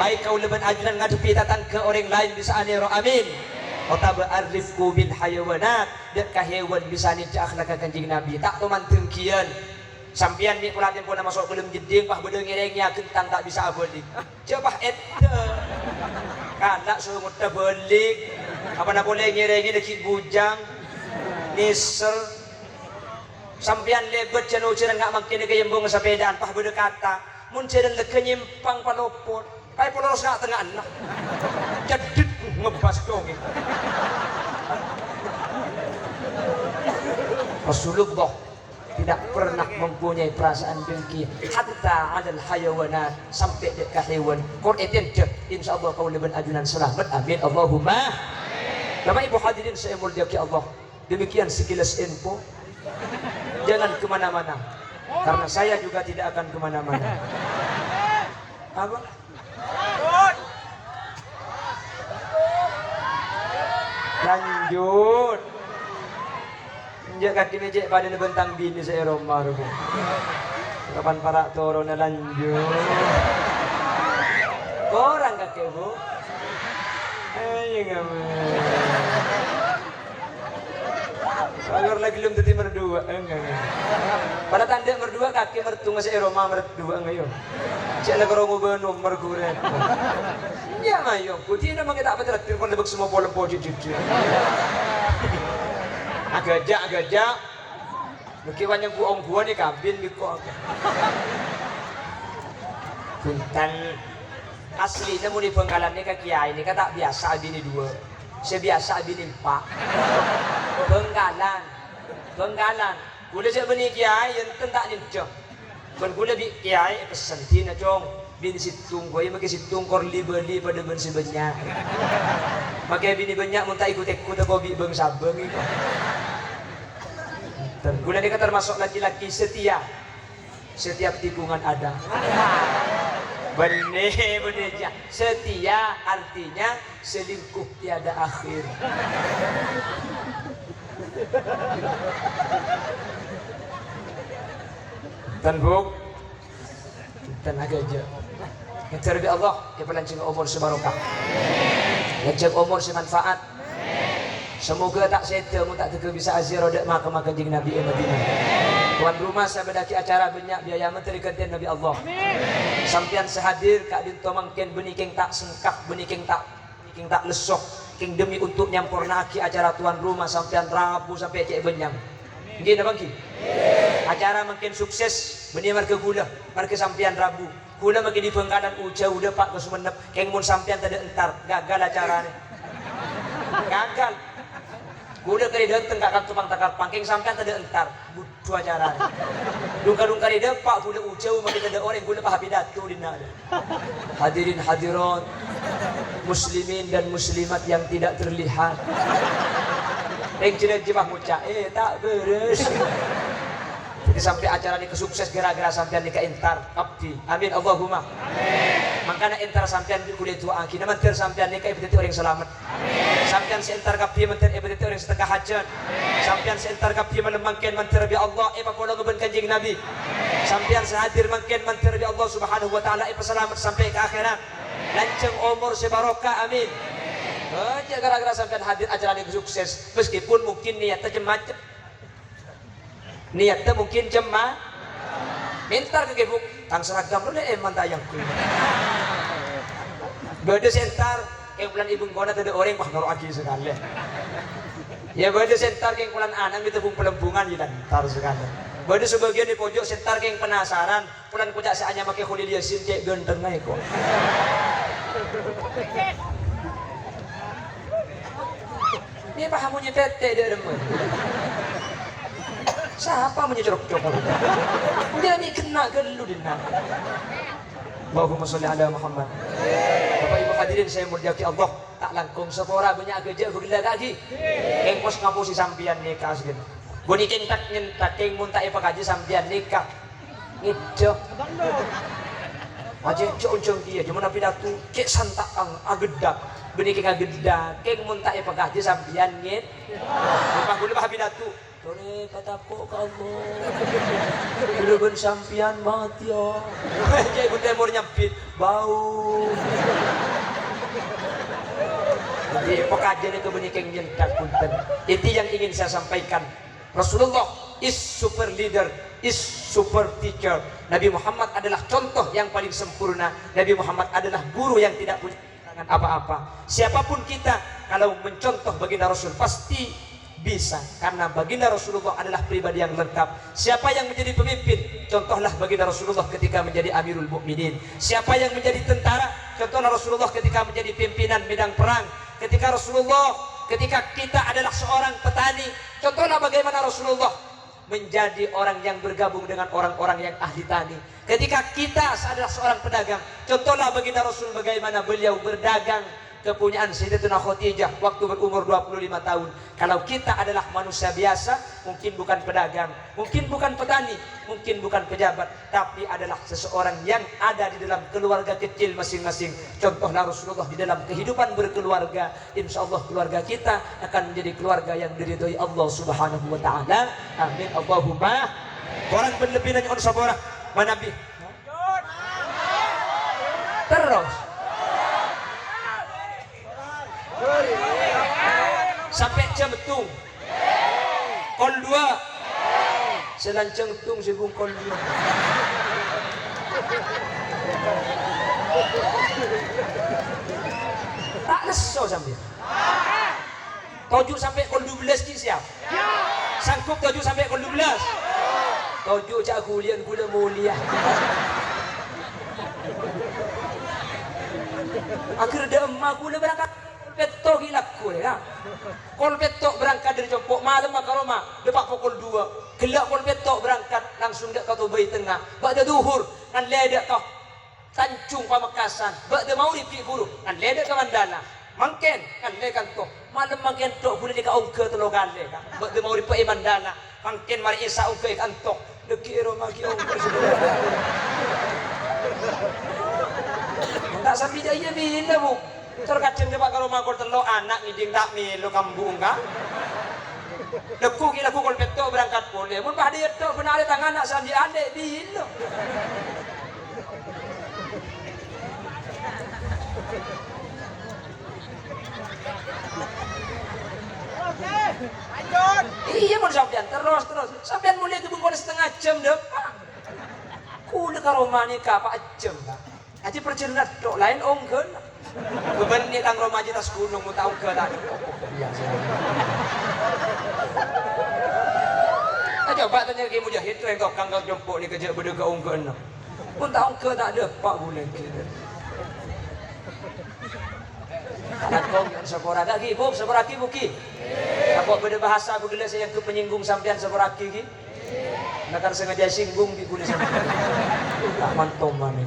Baik kau leban ajunan ngadepi datang ke orang lain di saaniro. Amin. Otaba arifku bil hayawanat dak hewan bisa ni akhlak kanjeng Nabi. Tak tuman tengkian. Sampian ni kulatin pun masuk belum jeding pah bedeng ngerengnya kentang tak bisa balik. Coba eta. Kanak suruh muta balik. Apa nak boleh ngerengi dekik bujang. Nisel. Sampian lebet janu cerang ngak makin ke yembung sepedaan pah beda kata. Mun cerang leke nyimpang palopot. Pai polos ngak tengah anak. Jadit ngebas dong. Rasulullah tidak pernah mempunyai perasaan dengki hatta adal hayawanat sampai dekat hewan. Quran insyaallah kau leban ajunan selamat. Amin Allahumma. Bapak Ibu hadirin saya muliakan Allah. Demikian sekilas info. Jangan kemana-mana karena saya juga tidak akan kemana-mana. Apa? Lanjut. Injak kaki mejek pada bentang bini saya romah rupa. Kapan para toro na lanjut. Korang kakek bu. Ayo ngamen. Agar lagi belum tadi merdua enggak. Pada tanda merdua kaki mertua saya romah merdua enggak yo. Cek lagi orang ubah merkuret. Ya mayo, putih nama kita apa terakhir kon lebek semua bola pojok cucu. Agak-agak. Mungkin yang buong gua nih kabin gitu. Punten aslinya muni Bengkalan ini ke kiai ini kan tak biasa bini dua. Saya biasa bini empat. Bengkalan. Gula saya bini kiai yang tak nincang. Kan gula bi kiai pesan tina cong. Bini situng gua yang makai situng kor beli pada ben sebanyak. Makai bini banyak muntah ikut-ikut aku bi beng sabeng itu. Dan gula dia termasuk laki-laki setia. Setiap tikungan ada. Benih. Setia artinya selingkuh tiada akhir. Dan buk, tenaga aja. Yang terlebih Allah, dia pelanjang umur sebarokah. Lanjang umur semanfaat. Semoga tak setemu tak teka bisa azir rodak maka jing Nabi Madinah. Tuan rumah saya berdaki acara banyak biaya menteri kantin Nabi Allah. Sampian sehadir kak dinto mangken beniking tak sengkak beniking tak lesok king demi untuk nyampurnaki acara tuan rumah sampian rabu sampai cek benyam. Gini bangki. Acara makin sukses benih marga gula marga sampian rabu. Gula makin di Bengkalan jauh udah pak ke Sumenep keng mun sampian tadi entar gagal acaranya. Gagal. Gula kali dateng kakak tukang takar pangking sampean tadi entar butuh acara. Dungka di depak gula ujau makin ada orang gula pak pidato di nada. Hadirin hadirat muslimin dan muslimat yang tidak terlihat. Yang tidak jemah muca tak beres. Jadi sampai acara ini kesukses gara-gara sampean di keintar abdi. Amin Allahumma. Makanya entar sampean di kuliah tua akina mantir sampean nikah ibu orang selamat. Sampean seentar kabdi mantir ibu orang setengah hajat. Sampean seentar kabdi melemangkan mantir bi Allah ipa pola ngeben kanjeng Nabi. Sampean sehadir mangken mantir bi Allah Subhanahu wa taala ipa selamat sampai ke akhirat. Lanceng umur sebarokah amin. Aja gara-gara sampean hadir acara ini sukses meskipun mungkin niatnya macam niatnya mungkin cemah mintar ke gebuk tang seragam lu eman tayang ku beda sentar yang bulan ibu kona ada orang wah naro lagi sekali ya beda sentar yang bulan anam itu pun pelembungan ya tar sekali beda sebagian di pojok sentar yang penasaran bulan kucak seanya pakai Khalil Yasin cek genteng naik kok ini pahamunya tete dia demen siapa menyecorok-corok? Dia ni kena gelu dinam. Allahumma sholli ala Muhammad. Bapak Ibu hadirin saya mulyaki Allah, tak langkung sepora banyak kerja gula lagi. Keng pos ngapusi sampian nikah asgen. Guni keng tak nyentak keng muntak ipa kaji sampian nikah. Itu. Aja uncung dia, cuma nabi datu kek santak ang agedak. Guni keng agedak, keng muntak ipa kaji sampian ngit. Lupa gula bah datu. Tore kataku ka Allah. Gula sampian mati yo. Jadi ibu temur nyampit bau. Jadi pekajian itu benikeng nyentak punten. Itu yang ingin saya sampaikan. Rasulullah is super leader, is super teacher. Nabi Muhammad adalah contoh yang paling sempurna. Nabi Muhammad adalah guru yang tidak punya kekurangan apa-apa. Siapapun kita kalau mencontoh baginda Rasul pasti bisa, karena baginda Rasulullah adalah pribadi yang lengkap. Siapa yang menjadi pemimpin, contohlah baginda Rasulullah ketika menjadi Amirul Mukminin. Siapa yang menjadi tentara, contohlah Rasulullah ketika menjadi pimpinan bidang perang. Ketika kita adalah seorang petani, contohlah bagaimana Rasulullah menjadi orang yang bergabung dengan orang-orang yang ahli tani. Ketika kita adalah seorang pedagang, contohlah baginda Rasul bagaimana beliau berdagang kepunyaan Sayyidatuna Khadijah waktu berumur 25 tahun. Kalau kita adalah manusia biasa, mungkin bukan pedagang, mungkin bukan petani, mungkin bukan pejabat, tapi adalah seseorang yang ada di dalam keluarga kecil masing-masing. Contohlah Rasulullah di dalam kehidupan berkeluarga. Insya Allah keluarga kita akan menjadi keluarga yang diridhoi Allah Subhanahu wa taala. Amin Allahumma. Orang berlebih nanya on sabora manabi. Terus sampai jam betung kol 2 selanceng tung sibung kol 2 tak leso sampai 7 sampai kol 12 ki siap sanggup 7 sampai kol 12 7 cak kulian gula mulia akhir dah emak gula berangkat petok hilakku ya. Kol petok berangkat dari Jompok malam makaroma depak pukul 2. Gelak kol petok berangkat langsung dak kau Tubai Tengah. Ba'da duhur nan ledak kau Tanjung Pamekasan. Ba'da maurib pi guru nan ledak ke Mandala. Mangken kan lekan tu. Malam mangken tok boleh dika ongke telo kali kan. Ba'da maurib pe Mandala. Mangken mari isa ongke kantok. Dekiro magi ongke sudah. Tak sampai dia bila bu. Terkadang dia kalau makul telo anak ngiding tak milu kambung kan. Leku kila kukul petok berangkat boleh. Mun bah dia tok benar ada tangan nak sandi adek bilo. Lanjut. Iya mun sampean terus. Sampean mulai kebun kau setengah jam depan. Kula karo mani ka apa jam kan. Aji perjalanan tok lain ongkeun. Beban ni tang romaji tas gunung mu tahu ke tak? Biasa. Coba tanya ke Mujahid tu yang tukang kau jemput ni kerja berdua ke ongkeun. Pun tahu ke tak ada pak bulan kita. Anak kau yang seorang lagi, bu, seorang lagi buki. Apa beda bahasa aku dulu saya yang ke penyinggung sampean seorang lagi. Nakar sengaja singgung di kulit sampean. Tak mantoman ni.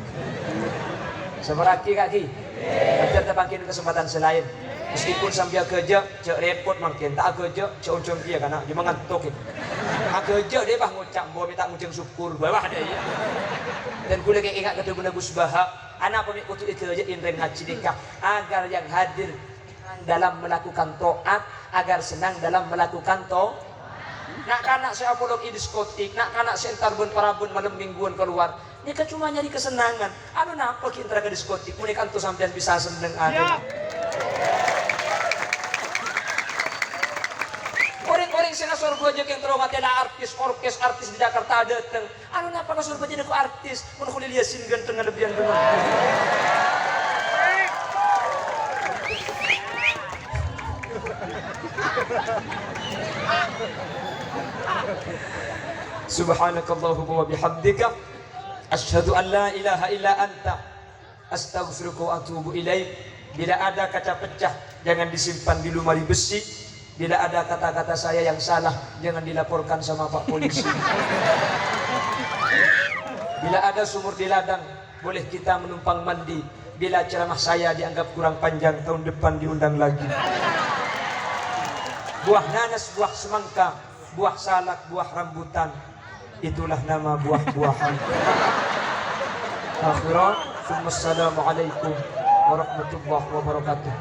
Seorang lagi. Kerja terpangkin kesempatan selain meskipun sambil kerja cek repot makin tak kerja cek uncung dia karena cuma ngantuk kerja dia bah ngucap bawa minta ngucap syukur bawah dia ya. Dan gue lagi ingat kata Bunda Gus Baha anak pemik kutu itu aja indren ngaji nikah agar yang hadir dalam melakukan to'at agar senang dalam melakukan to'at. Nak kanak saya apolog di diskotik, nak kanak saya entar bun parabun malam mingguan keluar. Ini kan cuma nyari kesenangan. Anu napa kita ke diskotik? Mulai kan tuh sampean bisa seneng ada. Orang-orang sing surga aja yang terus ngatela artis, orkes artis di Jakarta dateng. Anu napa ke surga jadi ku artis? Mun kuli liasin ganteng lebihan bener. Subhanakallahumma wa bihamdika asyhadu an la ilaha illa anta astaghfiruka wa atubu ilaik. Bila ada kaca pecah jangan disimpan di lemari besi. Bila ada kata-kata saya yang salah jangan dilaporkan sama Pak Polisi. Bila ada sumur di ladang boleh kita menumpang mandi. Bila ceramah saya dianggap kurang panjang, tahun depan diundang lagi. Buah nanas, buah semangka, buah salak, buah rambutan, itulah nama buah-buahan. Akhirat, assalamualaikum warahmatullahi wabarakatuh.